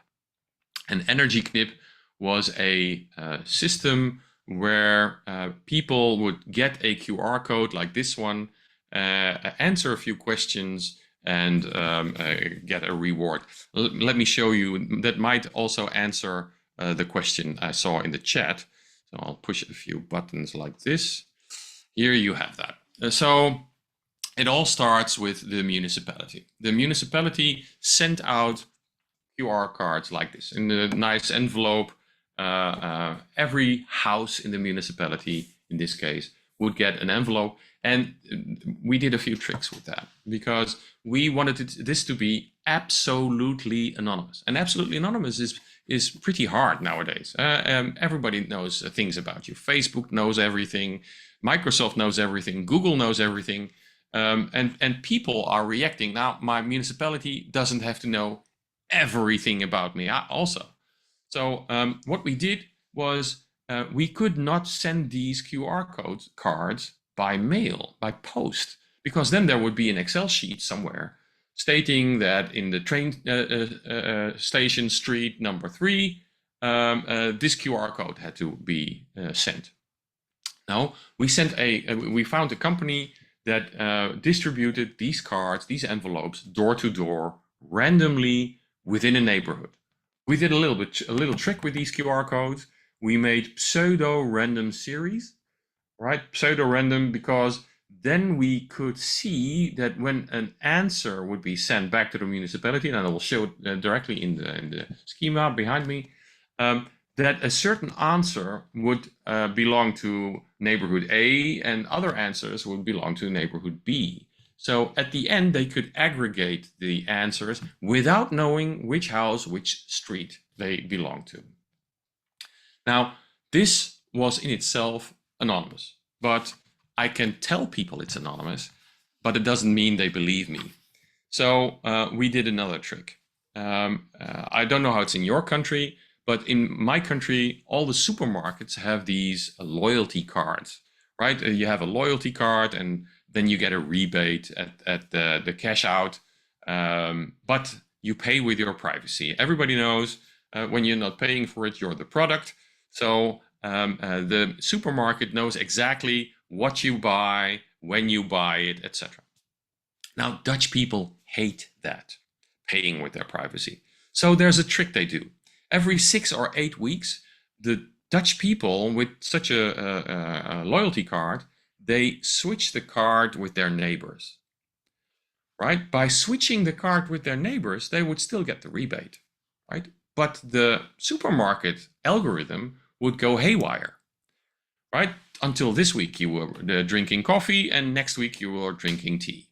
An Energy Knip was a system where people would get a QR code like this one, answer a few questions, and get a reward. Let me show you. That might also answer the question I saw in the chat. So I'll push a few buttons like this. Here you have that. So it all starts with the municipality. The municipality sent out QR cards like this in a nice envelope. Every house in the municipality, in this case, would get an envelope. And we did a few tricks with that, because we wanted this to be absolutely anonymous. And absolutely anonymous is pretty hard nowadays. Everybody knows things about you. Facebook knows everything. Microsoft knows everything. Google knows everything. And people are reacting. Now, my municipality doesn't have to know everything about me also. So what we did was we could not send these QR cards by mail, by post, because then there would be an Excel sheet somewhere stating that in the train station street number 3, this QR code had to be sent. Now, we found a company that distributed these cards, these envelopes, door to door, randomly within a neighborhood. We did a little trick with these QR codes. We made pseudo-random series, right? Pseudo-random because then we could see that when an answer would be sent back to the municipality, and I will show it directly in the schema behind me, that a certain answer would belong to neighborhood A and other answers would belong to neighborhood B. So at the end, they could aggregate the answers without knowing which house, which street they belong to. Now, this was in itself anonymous, but I can tell people it's anonymous, but it doesn't mean they believe me. So we did another trick. I don't know how it's in your country, but in my country, all the supermarkets have these loyalty cards, right? You have a loyalty card and then you get a rebate at the cash out, but you pay with your privacy. Everybody knows when you're not paying for it, you're the product. So the supermarket knows exactly what you buy, when you buy it, etc. Now, Dutch people hate that, paying with their privacy. So there's a trick they do. Every 6 or 8 weeks, the Dutch people with such a loyalty card, they switch the card with their neighbors, right? By switching the card with their neighbors, they would still get the rebate, right? But the supermarket algorithm would go haywire, right? Until this week you were drinking coffee and next week you were drinking tea,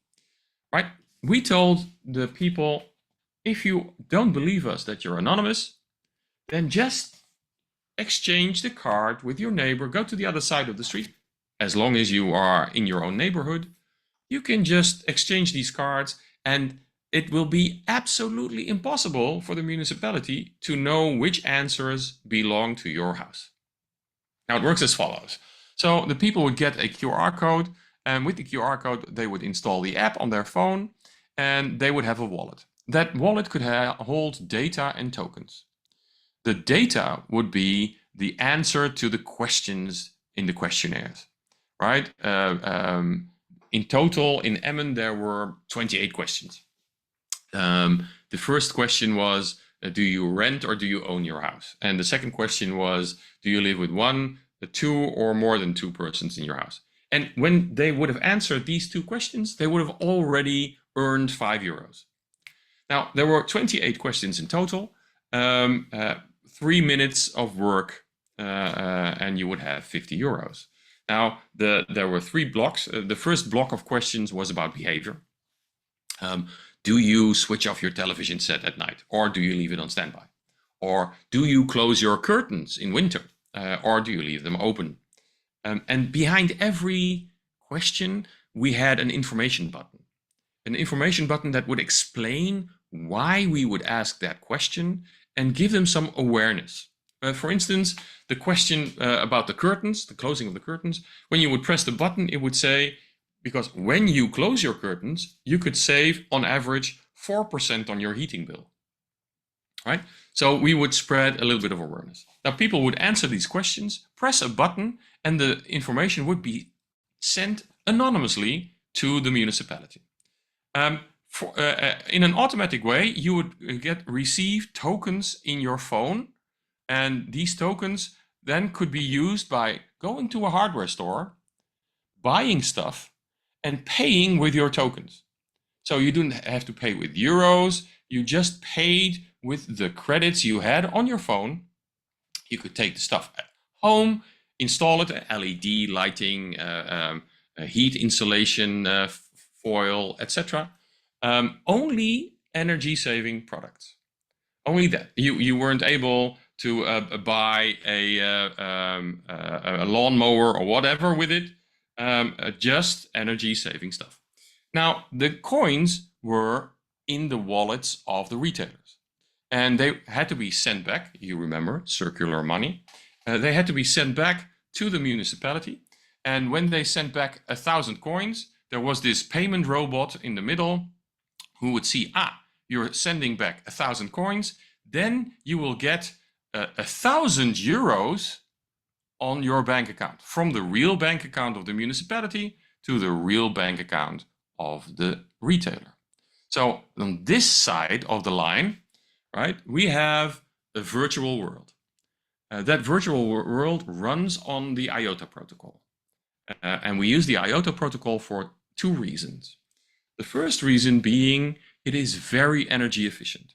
right? We told the people, if you don't believe us that you're anonymous, then just exchange the card with your neighbor, go to the other side of the street. As long as you are in your own neighborhood, you can just exchange these cards and it will be absolutely impossible for the municipality to know which answers belong to your house. Now it works as follows. So the people would get a QR code, and with the QR code, they would install the app on their phone and they would have a wallet. That wallet could hold data and tokens. The data would be the answer to the questions in the questionnaires, right? In total, in Emmen, there were 28 questions. The first question was, do you rent or do you own your house? And the second question was, do you live with 1, 2, or more than 2 persons in your house? And when they would have answered these 2 questions, they would have already earned €5. Now, there were 28 questions in total, 3 minutes of work, and you would have €50. Now, there were 3 blocks. The first block of questions was about behavior. Do you switch off your television set at night, or do you leave it on standby? Or do you close your curtains in winter, or do you leave them open? And behind every question, we had an information button. An information button that would explain why we would ask that question and give them some awareness. For instance, the question about the curtains, the closing of the curtains, when you would press the button, it would say, because when you close your curtains, you could save on average 4% on your heating bill, right? So we would spread a little bit of awareness. Now people would answer these questions, press a button, and the information would be sent anonymously to the municipality. In an automatic way, you would receive tokens in your phone, and these tokens then could be used by going to a hardware store, buying stuff, and paying with your tokens. So you didn't have to pay with euros, you just paid with the credits you had on your phone. You could take the stuff at home, install it, LED lighting, heat insulation foil, etc. Only energy saving products. Only that. You weren't able to buy a lawnmower or whatever with it, just energy saving stuff. Now, the coins were in the wallets of the retailers, and they had to be sent back. You remember, circular money. They had to be sent back to the municipality. And when they sent back 1,000 coins, there was this payment robot in the middle who would see, you're sending back 1,000 coins, then you will get 1,000 euros on your bank account, from the real bank account of the municipality to the real bank account of the retailer. So on this side of the line, right, we have a virtual world. That virtual world runs on the IOTA protocol. And we use the IOTA protocol for two reasons. The first reason being it is very energy efficient.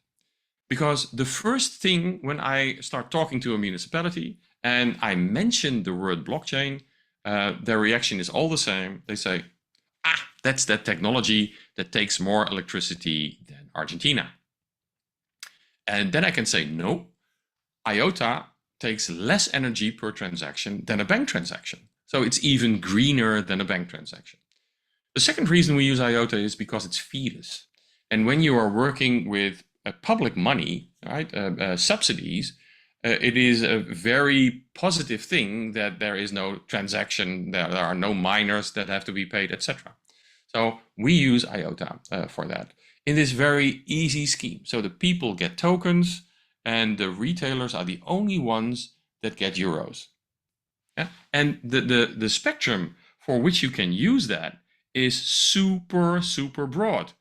Because the first thing when I start talking to a municipality and I mention the word blockchain, their reaction is all the same. They say, that's that technology that takes more electricity than Argentina. And then I can say, no, IOTA takes less energy per transaction than a bank transaction. So it's even greener than a bank transaction. The second reason we use IOTA is because it's feeless. And when you are working with public money, right, subsidies, it is a very positive thing that there is no transaction, there are no miners that have to be paid, etc. So we use IOTA for that in this very easy scheme. So the people get tokens and the retailers are the only ones that get euros. Yeah? And the spectrum for which you can use that is super, super broad.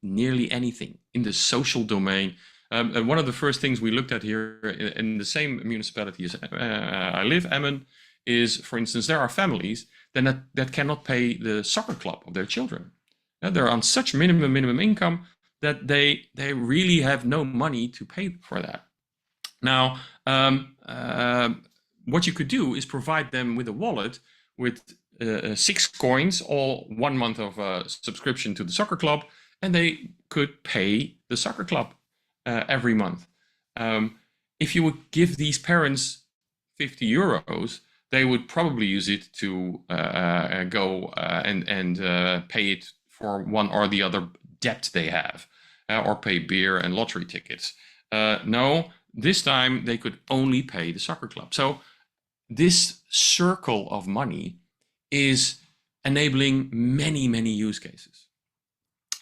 Nearly anything in the social domain. One of the first things we looked at here in the same municipality as I live, Emmen, is, for instance, there are families that cannot pay the soccer club of their children. They're on such minimum income that they really have no money to pay for that. Now, what you could do is provide them with a wallet with 6 coins, all 1 month of subscription to the soccer club, and they could pay the soccer club every month. If you would give these parents 50 euros, they would probably use it to go and pay it for one or the other debt they have, or pay beer and lottery tickets. No, this time they could only pay the soccer club. So this circle of money is enabling many, many use cases.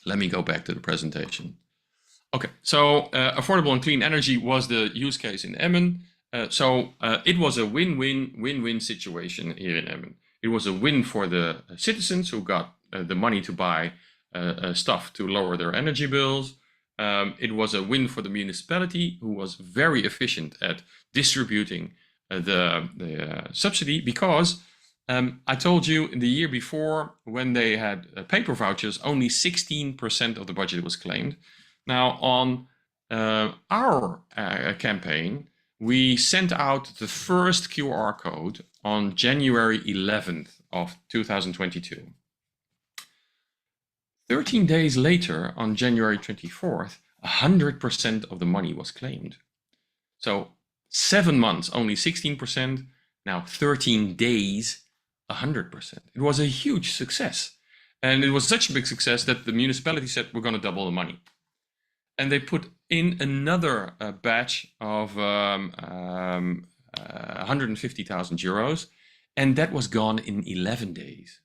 Let me go back to the presentation. Okay, so affordable and clean energy was the use case in Emmen. So it was a win-win situation here in Emmen. It was a win for the citizens who got the money to buy stuff to lower their energy bills. It was a win for the municipality, who was very efficient at distributing the subsidy, because I told you in the year before, when they had paper vouchers, only 16% of the budget was claimed. Now on our campaign, we sent out the first QR code on January 11th of 2022. 13 days later, on January 24th, 100% of the money was claimed. So 7 months, only 16%, now 13 days, 100%. It was a huge success. And it was such a big success that the municipality said, we're going to double the money. And they put in another batch of 150,000 euros, and that was gone in 11 days.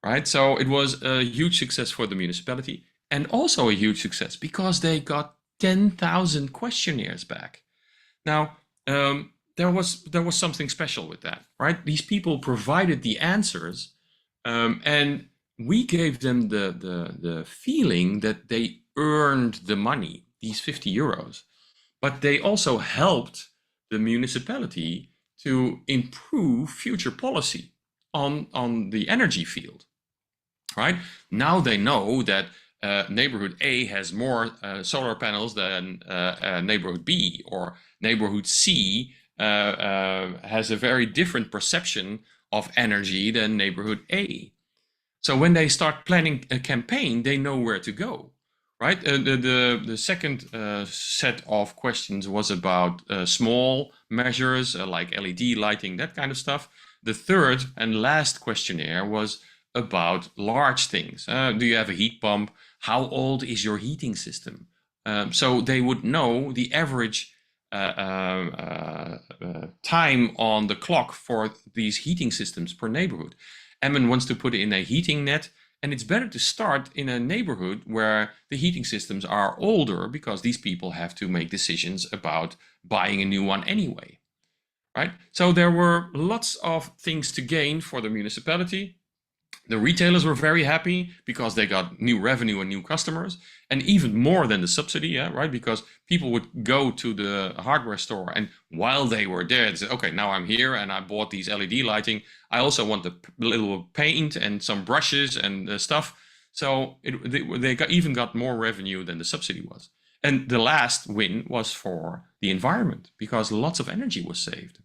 Right? So it was a huge success for the municipality, and also a huge success because they got 10,000 questionnaires back. Now, there was something special with that, right? These people provided the answers, and we gave them the feeling that they earned the money, these 50 euros, but they also helped the municipality to improve future policy on the energy field, right? Now they know that neighborhood A has more solar panels than neighborhood B, or neighborhood C has a very different perception of energy than neighborhood A. So when they start planning a campaign, they know where to go, right? The second set of questions was about small measures like LED lighting, that kind of stuff. The third and last questionnaire was about large things. Do you have a heat pump? How old is your heating system? So they would know the average time on the clock for these heating systems per neighborhood. Emmen wants to put in a heating net, and it's better to start in a neighborhood where the heating systems are older, because these people have to make decisions about buying a new one anyway, right? So there were lots of things to gain for the municipality. The retailers were very happy because they got new revenue and new customers, and even more than the subsidy, yeah, right? Because people would go to the hardware store, and while they were there, they said, okay, now I'm here and I bought these LED lighting. I also want the little paint and some brushes and stuff. So they even got more revenue than the subsidy was. And the last win was for the environment, because lots of energy was saved.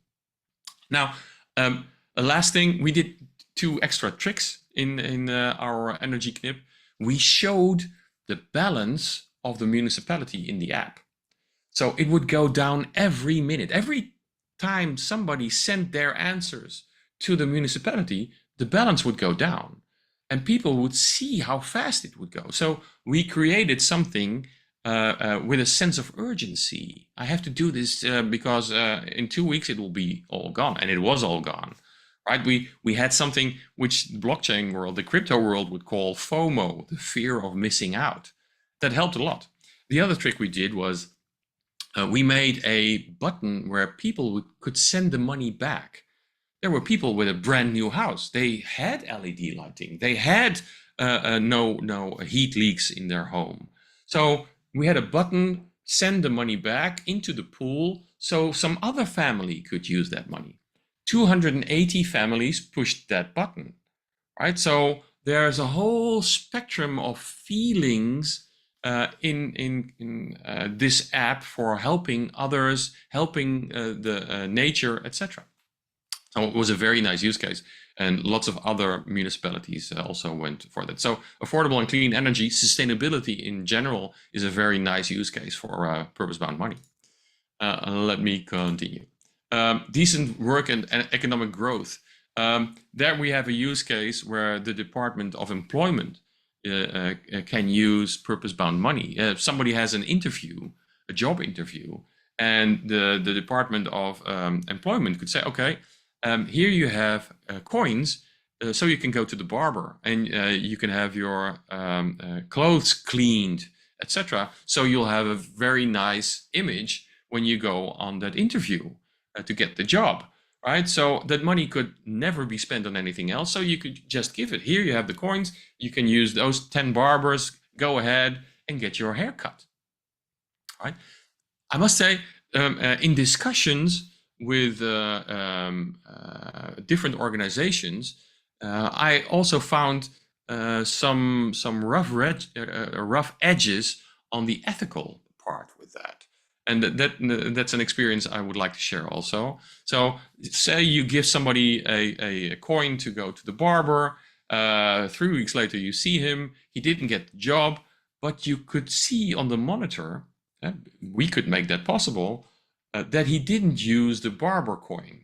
Now, the last thing, we did 2 extra tricks in our energy knip. We showed the balance of the municipality in the app. So it would go down every minute. Every time somebody sent their answers to the municipality, the balance would go down, and people would see how fast it would go. So we created something with a sense of urgency. I have to do this because in 2 weeks it will be all gone, and it was all gone. Right? We had something which the blockchain world, the crypto world, would call FOMO, the fear of missing out. That helped a lot. The other trick we did was we made a button where people could send the money back. There were people with a brand new house. They had LED lighting. They had no heat leaks in their home. So we had a button, send the money back into the pool, so some other family could use that money. 280 families pushed that button, right? So there's a whole spectrum of feelings in this app for helping others, helping the nature, etc. So it was a very nice use case, and lots of other municipalities also went for that. So affordable and clean energy, sustainability in general, is a very nice use case for purpose-bound money. Let me continue. Decent work and economic growth. There we have a use case where the Department of Employment can use purpose-bound money. If somebody has an interview, a job interview, and the Department of Employment could say, okay, here you have coins, so you can go to the barber, and you can have your clothes cleaned, etc. So you'll have a very nice image when you go on that interview to get the job, right? So that money could never be spent on anything else. So you could just give it. Here you have the coins. You can use those 10 barbers. Go ahead and get your hair cut, right? I must say, in discussions with different organizations, I also found some rough edges on the ethical part with that. And that's an experience I would like to share also. So say you give somebody a coin to go to the barber, 3 weeks later you see him, he didn't get the job, but you could see on the monitor, we could make that possible, that he didn't use the barber coin.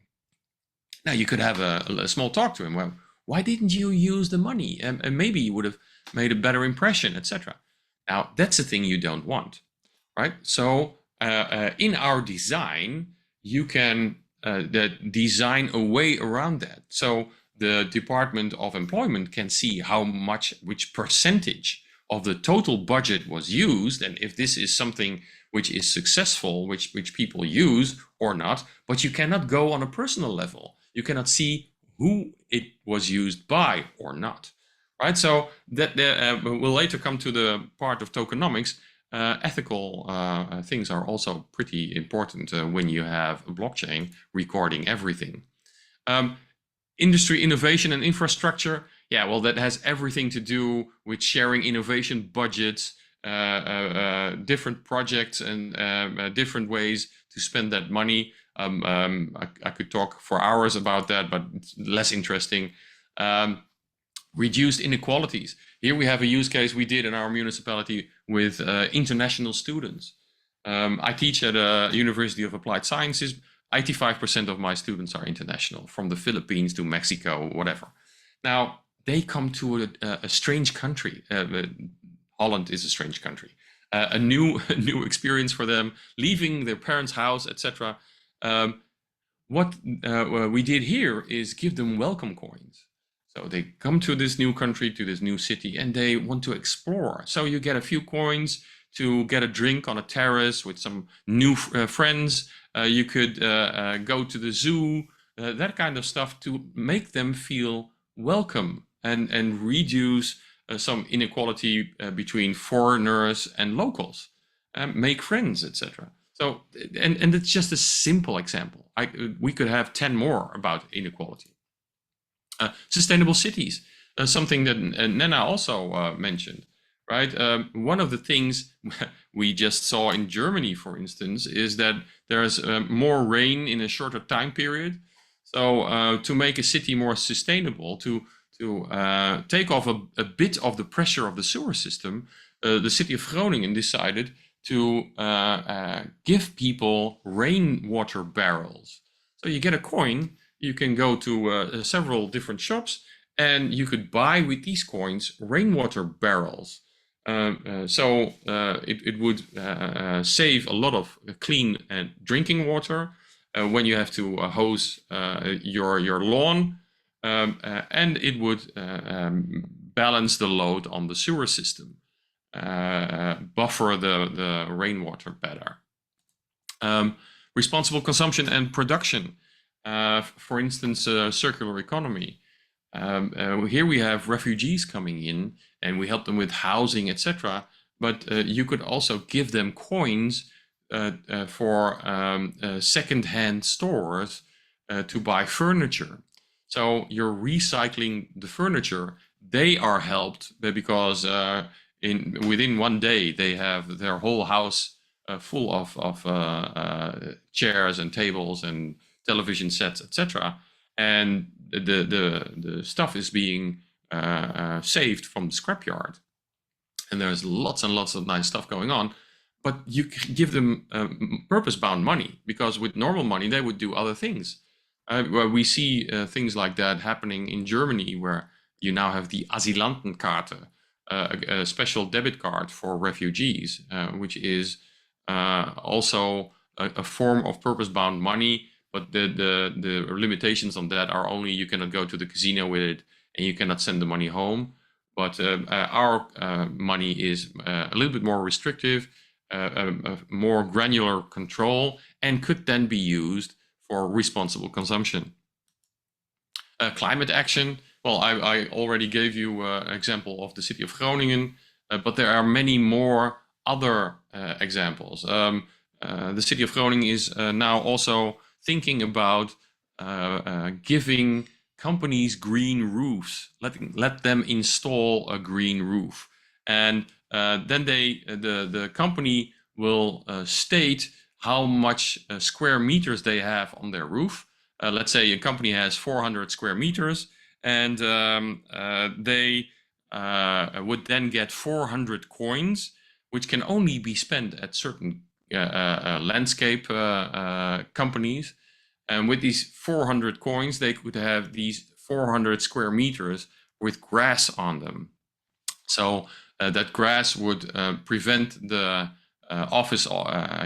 Now you could have a small talk to him. Well, why didn't you use the money? And maybe you would have made a better impression, etc. Now that's the thing you don't want, right? So in our design, you can design a way around that. So the Department of Employment can see how much, which percentage of the total budget was used, and if this is something which is successful, which people use or not, but you cannot go on a personal level. You cannot see who it was used by or not, right? So that we'll later come to the part of tokenomics. Ethical things are also pretty important when you have a blockchain recording everything. Industry innovation and infrastructure. Yeah, well, that has everything to do with sharing innovation budgets, different projects, and different ways to spend that money. I could talk for hours about that, but it's less interesting. Reduced inequalities. Here we have a use case we did in our municipality with international students. I teach at a University of Applied Sciences. 85% of my students are international, from the Philippines to Mexico, whatever. Now, they come to a strange country. Holland is a strange country. A new experience for them, leaving their parents' house, etc. What we did here is give them welcome coins. So they come to this new country, to this new city, and they want to explore. So you get a few coins to get a drink on a terrace with some new friends. You could go to the zoo, that kind of stuff, to make them feel welcome and reduce some inequality between foreigners and locals, make friends, etc. So, and it's just a simple example. We could have 10 more about inequality. Sustainable cities, something that Nena also mentioned, right? One of the things we just saw in Germany, for instance, is that there's more rain in a shorter time period. So to make a city more sustainable, to take off a bit of the pressure of the sewer system, the city of Groningen decided to give people rainwater barrels. So you get a coin, you can go to several different shops, and you could buy with these coins rainwater barrels. So it would save a lot of clean drinking water when you have to hose your lawn, and it would balance the load on the sewer system, buffer the rainwater better. Responsible consumption and production. For instance, circular economy. Here we have refugees coming in, and we help them with housing, etc. But you could also give them coins for second-hand stores to buy furniture. So you're recycling the furniture. They are helped because within one day they have their whole house full of chairs and tables and television sets, etc. And the stuff is being saved from the scrapyard. And there's lots and lots of nice stuff going on. But you give them purpose-bound money, because with normal money they would do other things. We see things like that happening in Germany, where you now have the Asylantenkarte, a special debit card for refugees, which is also a form of purpose-bound money. But the limitations on that are only you cannot go to the casino with it, and you cannot send the money home. But our money is a little bit more restrictive, a more granular control, and could then be used for responsible consumption. Climate action. Well, I already gave you an example of the city of Groningen, but there are many more other examples. The city of Groningen is now also thinking about giving companies green roofs, let them install a green roof, and then the company will state how much square meters they have on their roof. Let's say a company has 400 square meters, and they would then get 400 coins, which can only be spent at certain landscape companies. And with these 400 coins, they could have these 400 square meters with grass on them. So that grass would prevent the office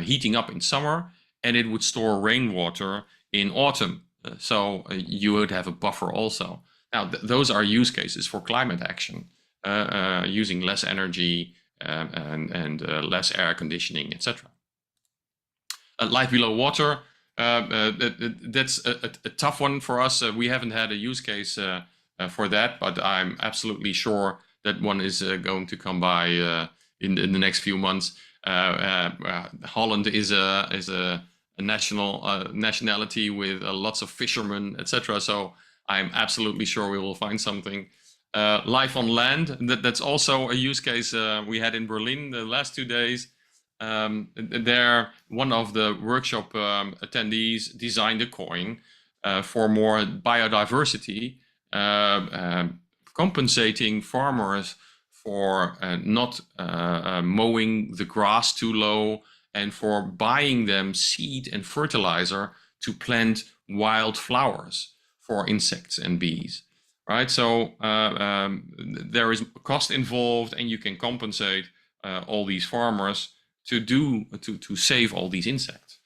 heating up in summer, and it would store rainwater in autumn. So you would have a buffer also. Now, those are use cases for climate action, using less energy and less air conditioning, etc. Life below water. That's a tough one for us. We haven't had a use case for that, but I'm absolutely sure that one is going to come by in the next few months. Holland is a nationality with lots of fishermen, etc. So I'm absolutely sure we will find something. Life on land, that's also a use case we had in Berlin the last 2 days. There, one of the workshop attendees designed a coin for more biodiversity, compensating farmers for not mowing the grass too low, and for buying them seed and fertilizer to plant wild flowers for insects and bees. right? So there is cost involved, and you can compensate all these farmers to save all these insects.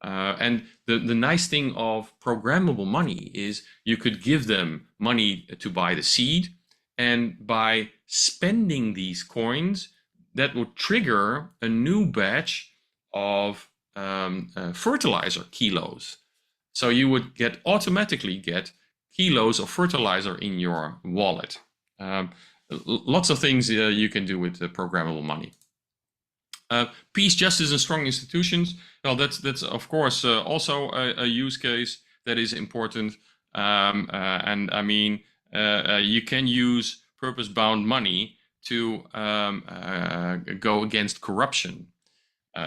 And the nice thing of programmable money is you could give them money to buy the seed, and by spending these coins, that would trigger a new batch of fertilizer kilos. So you would automatically get kilos of fertilizer in your wallet. Lots of things you can do with programmable money. Peace, justice, and strong institutions. Well, that's of course also a use case that is important. And I mean, you can use purpose-bound money to go against corruption.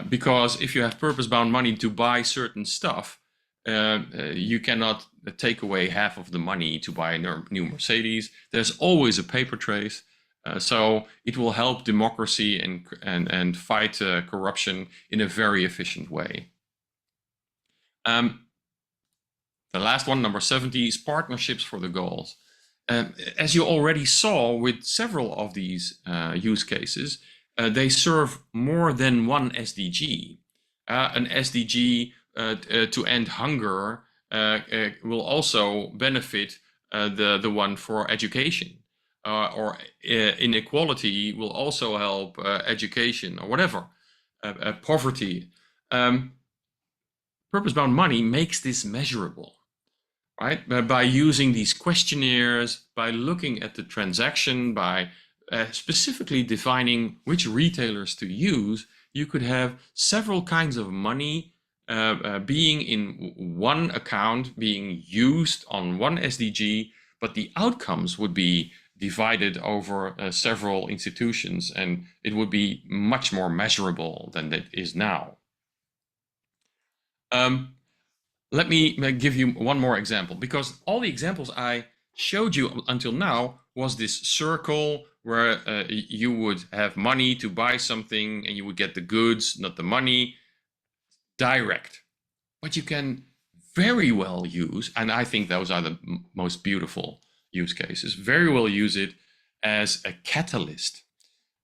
Because if you have purpose-bound money to buy certain stuff, you cannot take away half of the money to buy a new Mercedes. There's always a paper trace. So it will help democracy and fight corruption in a very efficient way. The last one, number 70, is partnerships for the goals. As you already saw with several of these use cases, they serve more than one SDG. An SDG to end hunger will also benefit the one for education. Or inequality will also help education, or whatever, poverty. Purpose-bound money makes this measurable, right? By using these questionnaires, by looking at the transaction, by specifically defining which retailers to use, you could have several kinds of money being in one account, being used on one SDG, but the outcomes would be divided over several institutions, and it would be much more measurable than it is now. Let me give you one more example, because all the examples I showed you until now was this circle where you would have money to buy something and you would get the goods, not the money, direct. But you can very well use, and I think those are the most beautiful use cases, very well use it as a catalyst,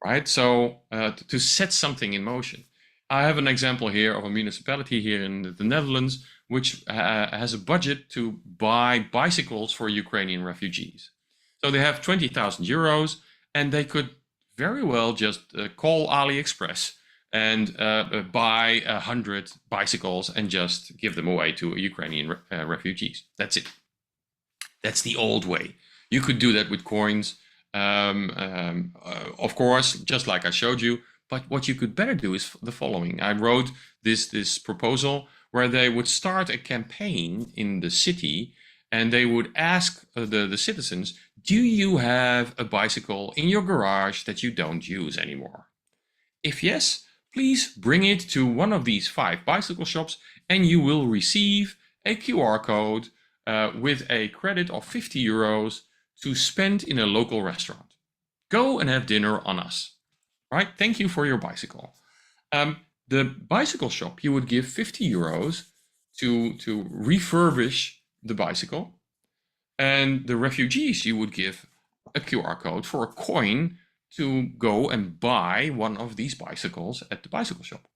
right? So to set something in motion. I have an example here of a municipality here in the Netherlands, which has a budget to buy bicycles for Ukrainian refugees. So they have 20,000 euros, and they could very well just call AliExpress and buy 100 bicycles and just give them away to Ukrainian refugees. That's it. That's the old way. You could do that with coins, of course, just like I showed you. But what you could better do is the following. I wrote this proposal where they would start a campaign in the city, and they would ask the citizens, do you have a bicycle in your garage that you don't use anymore? If yes, please bring it to one of these 5 bicycle shops, and you will receive a QR code with a credit of 50 euros to spend in a local restaurant. Go and have dinner on us. Right? Thank you for your bicycle. The bicycle shop, you would give 50 euros to refurbish the bicycle. And the refugees, you would give a QR code for a coin to go and buy one of these bicycles at the bicycle shop.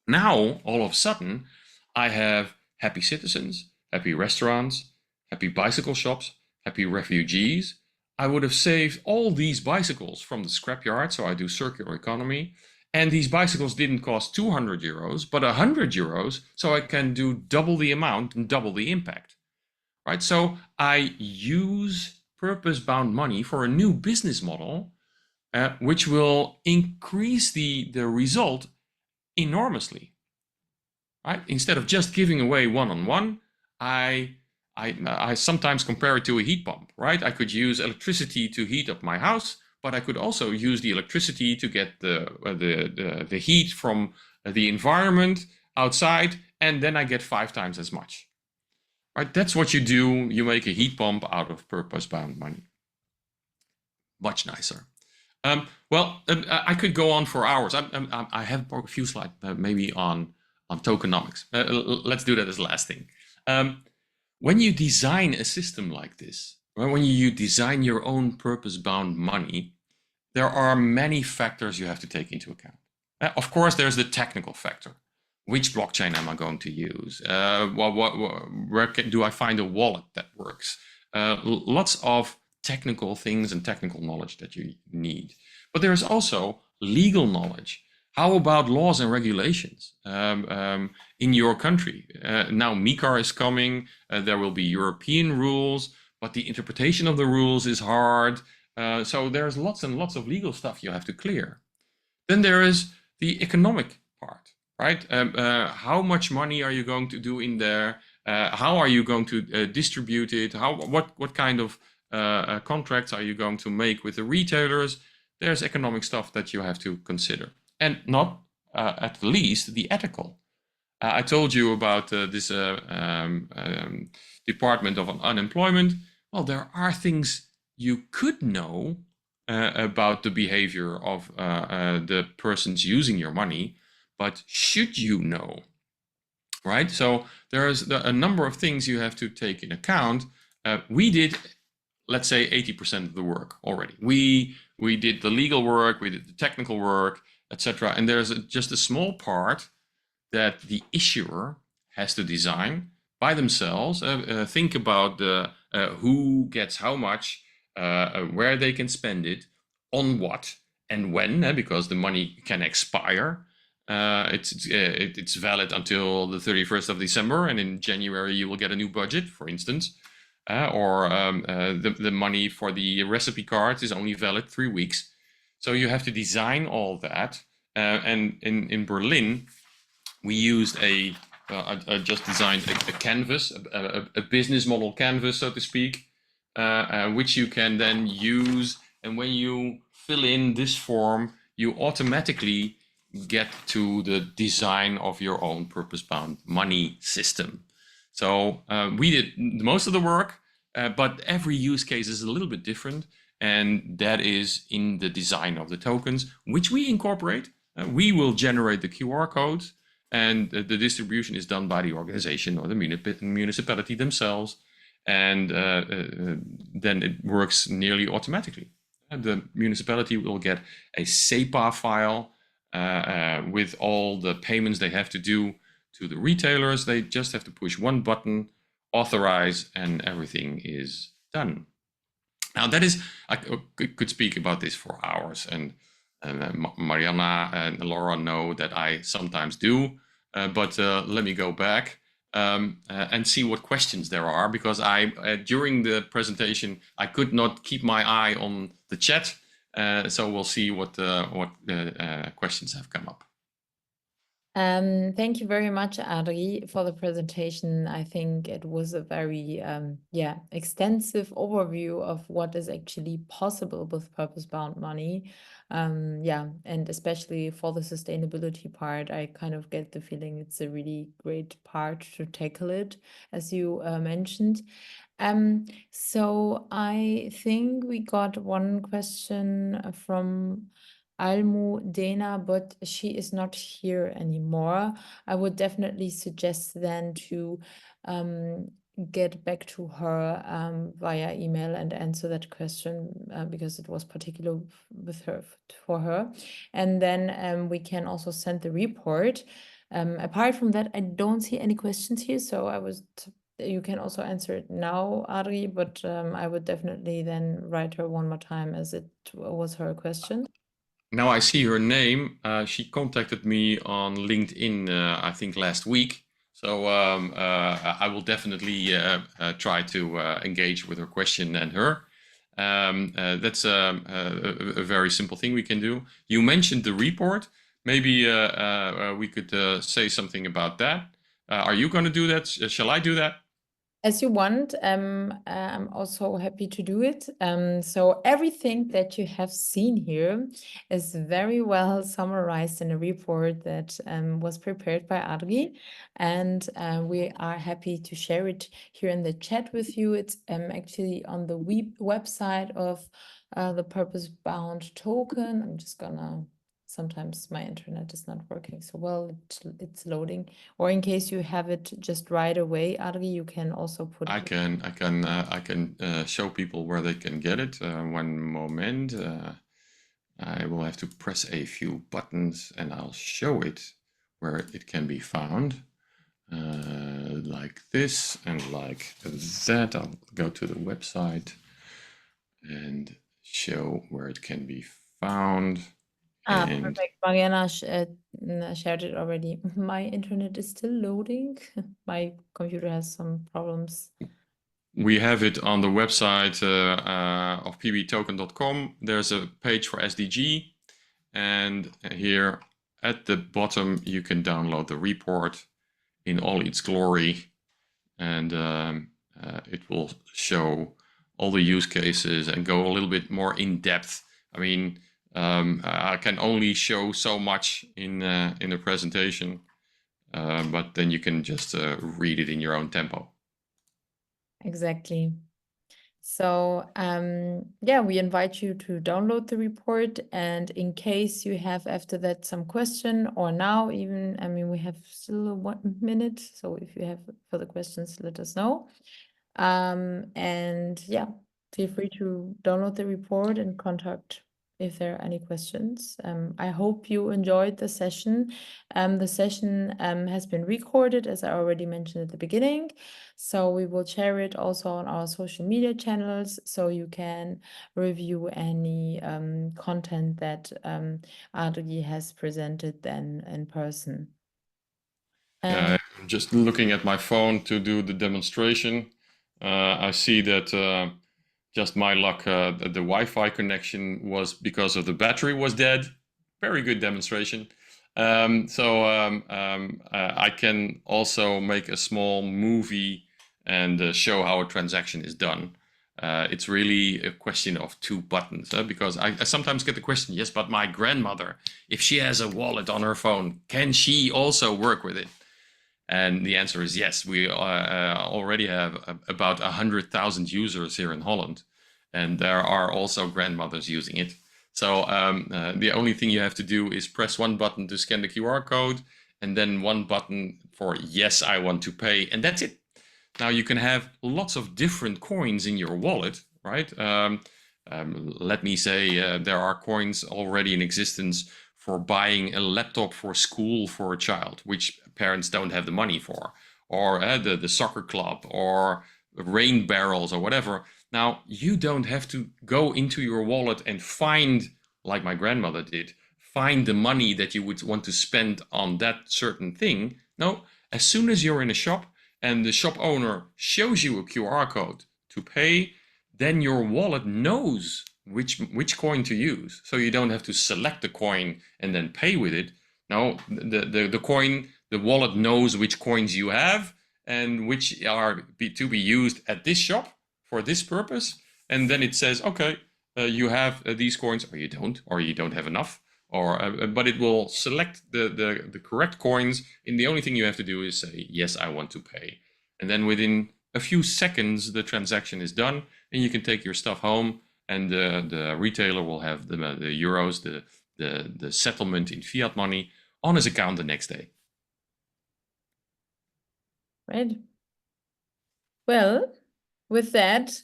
Now, all of a sudden, I have happy citizens, happy restaurants, happy bicycle shops, happy refugees. I would have saved all these bicycles from the scrapyard, so I do circular economy. And these bicycles didn't cost 200 euros, but 100 euros, so I can do double the amount and double the impact. Right? So I use purpose-bound money for a new business model, which will increase the result enormously. Right? Instead of just giving away one-on-one, I sometimes compare it to a heat pump, right? I could use electricity to heat up my house, but I could also use the electricity to get the heat from the environment outside, and then I get 5 times as much. Right? That's what you do. You make a heat pump out of purpose-bound money. Much nicer. Well, I could go on for hours. I have a few slides, maybe on tokenomics. Let's do that as the last thing. When you design a system like this, when you design your own purpose-bound money, there are many factors you have to take into account. Of course, there's the technical factor. Which blockchain am I going to use? Where do I find a wallet that works? Lots of technical things and technical knowledge that you need. But there is also legal knowledge. How about laws and regulations in your country? Now MiCAR is coming, there will be European rules, but the interpretation of the rules is hard. So there's lots and lots of legal stuff you have to clear. Then there is the economic part, right? How much money are you going to do in there? How are you going to distribute it? What kind of contracts are you going to make with the retailers? There's economic stuff that you have to consider. And not at least the ethical. I told you about this Department of Unemployment. Well, there are things you could know about the behavior of the persons using your money, but should you know, right? So there's a number of things you have to take in account. We did, let's say, 80% of the work already. We did the legal work, we did the technical work, etc. And there's just a small part that the issuer has to design by themselves. Think about who gets how much, where they can spend it, on what and when, because the money can expire. It's valid until the 31st of December, and in January you will get a new budget, for instance. Or the money for the recipe cards is only valid 3 weeks. So you have to design all that. And in Berlin, we used I just designed a canvas, a business model canvas, so to speak, which you can then use. And when you fill in this form, you automatically get to the design of your own purpose-bound money system. So we did most of the work, but every use case is a little bit different. And that is in the design of the tokens, which we incorporate. We will generate the QR codes, and the distribution is done by the organization or the municipality themselves. And then it works nearly automatically. The municipality will get a SEPA file with all the payments they have to do to the retailers. They just have to push one button, authorize, and everything is done. Now that is, I could speak about this for hours, and Mariana and Laura know that I sometimes do, but let me go back and see what questions there are, because during the presentation I could not keep my eye on the chat, so we'll see what questions have come up. Thank you very much, Adri, for the presentation. I think it was a very extensive overview of what is actually possible with purpose-bound money. And especially for the sustainability part, I kind of get the feeling it's a really great part to tackle it, as you mentioned. So I think we got one question from Almudena, but she is not here anymore. I would definitely suggest then to get back to her via email and answer that question because it was particular for her. And then we can also send the report. Apart from that, I don't see any questions here, so you can also answer it now, Adri, but I would definitely then write her one more time as it was her question. Now I see her name. She contacted me on LinkedIn, I think last week. So I will definitely try to engage with her question and her. That's a very simple thing we can do. You mentioned the report. Maybe we could say something about that. Are you going to do that? Shall I do that? As you want, I'm also happy to do it. So everything that you have seen here is very well summarized in a report that was prepared by Adri, and we are happy to share it here in the chat with you. It's actually on the website of the purpose-bound token. I'm just gonna sometimes my internet is not working so well. It's loading. Or in case you have it just right away, Adri, you can also put. I can show people where they can get it. One moment. I will have to press a few buttons, and I'll show it where it can be found. Like this and like that. I'll go to the website and show where it can be found. And Perfect. Mariana shared it already. My internet is still loading. My computer has some problems. we have it on the website of pbtoken.com. There's a page for SDG, and here at the bottom you can download the report in all its glory, and it will show all the use cases and go a little bit more in depth. I mean, I can only show so much in a presentation, but then you can just read it in your own tempo. Exactly. So yeah, we invite you to download the report, and in case you have after that some question, or now even, I mean, we have still 1 minute, so if you have further questions, let us know. And yeah, feel free to download the report and contact if there are any questions. I hope you enjoyed the session. The session has been recorded, as I already mentioned at the beginning. So we will share it also on our social media channels, so you can review any content that Adri has presented then in person. I'm just looking at my phone to do the demonstration. I see that just my luck, the Wi-Fi connection was because of the battery was dead. Very good demonstration. I can also make a small movie and show how a transaction is done. It's really a question of 2 buttons, because I sometimes get the question, yes, but my grandmother, if she has a wallet on her phone, can she also work with it? And the answer is yes. We already have about 100,000 users here in Holland, and there are also grandmothers using it. So the only thing you have to do is press 1 button to scan the QR code, and then 1 button for yes, I want to pay, and that's it. Now you can have lots of different coins in your wallet, right? Let me say there are coins already in existence for buying a laptop for school for a child, which parents don't have the money for, or the soccer club, or rain barrels, or whatever. Now, you don't have to go into your wallet and find, like my grandmother did, find the money that you would want to spend on that certain thing. No, as soon as you're in a shop and the shop owner shows you a QR code to pay, then your wallet knows which coin to use. So you don't have to select the coin and then pay with it. No, the wallet knows which coins you have and which are to be used at this shop for this purpose. And then it says, okay, you have these coins, or you don't have enough. But it will select the correct coins, and the only thing you have to do is say, yes, I want to pay. And then within a few seconds, the transaction is done, and you can take your stuff home, and the retailer will have the euros, the settlement in fiat money on his account the next day. Right. Well, with that,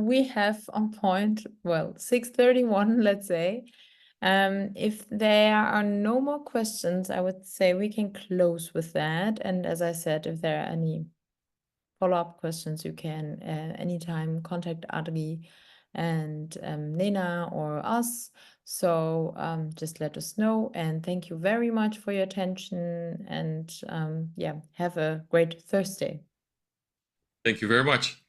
we have on point, well, 6:31, let's say. If there are no more questions, I would say we can close with that. And as I said, if there are any follow-up questions, you can anytime contact Adri and Nena or us. So just let us know, and thank you very much for your attention, and yeah, have a great Thursday. Thank you very much.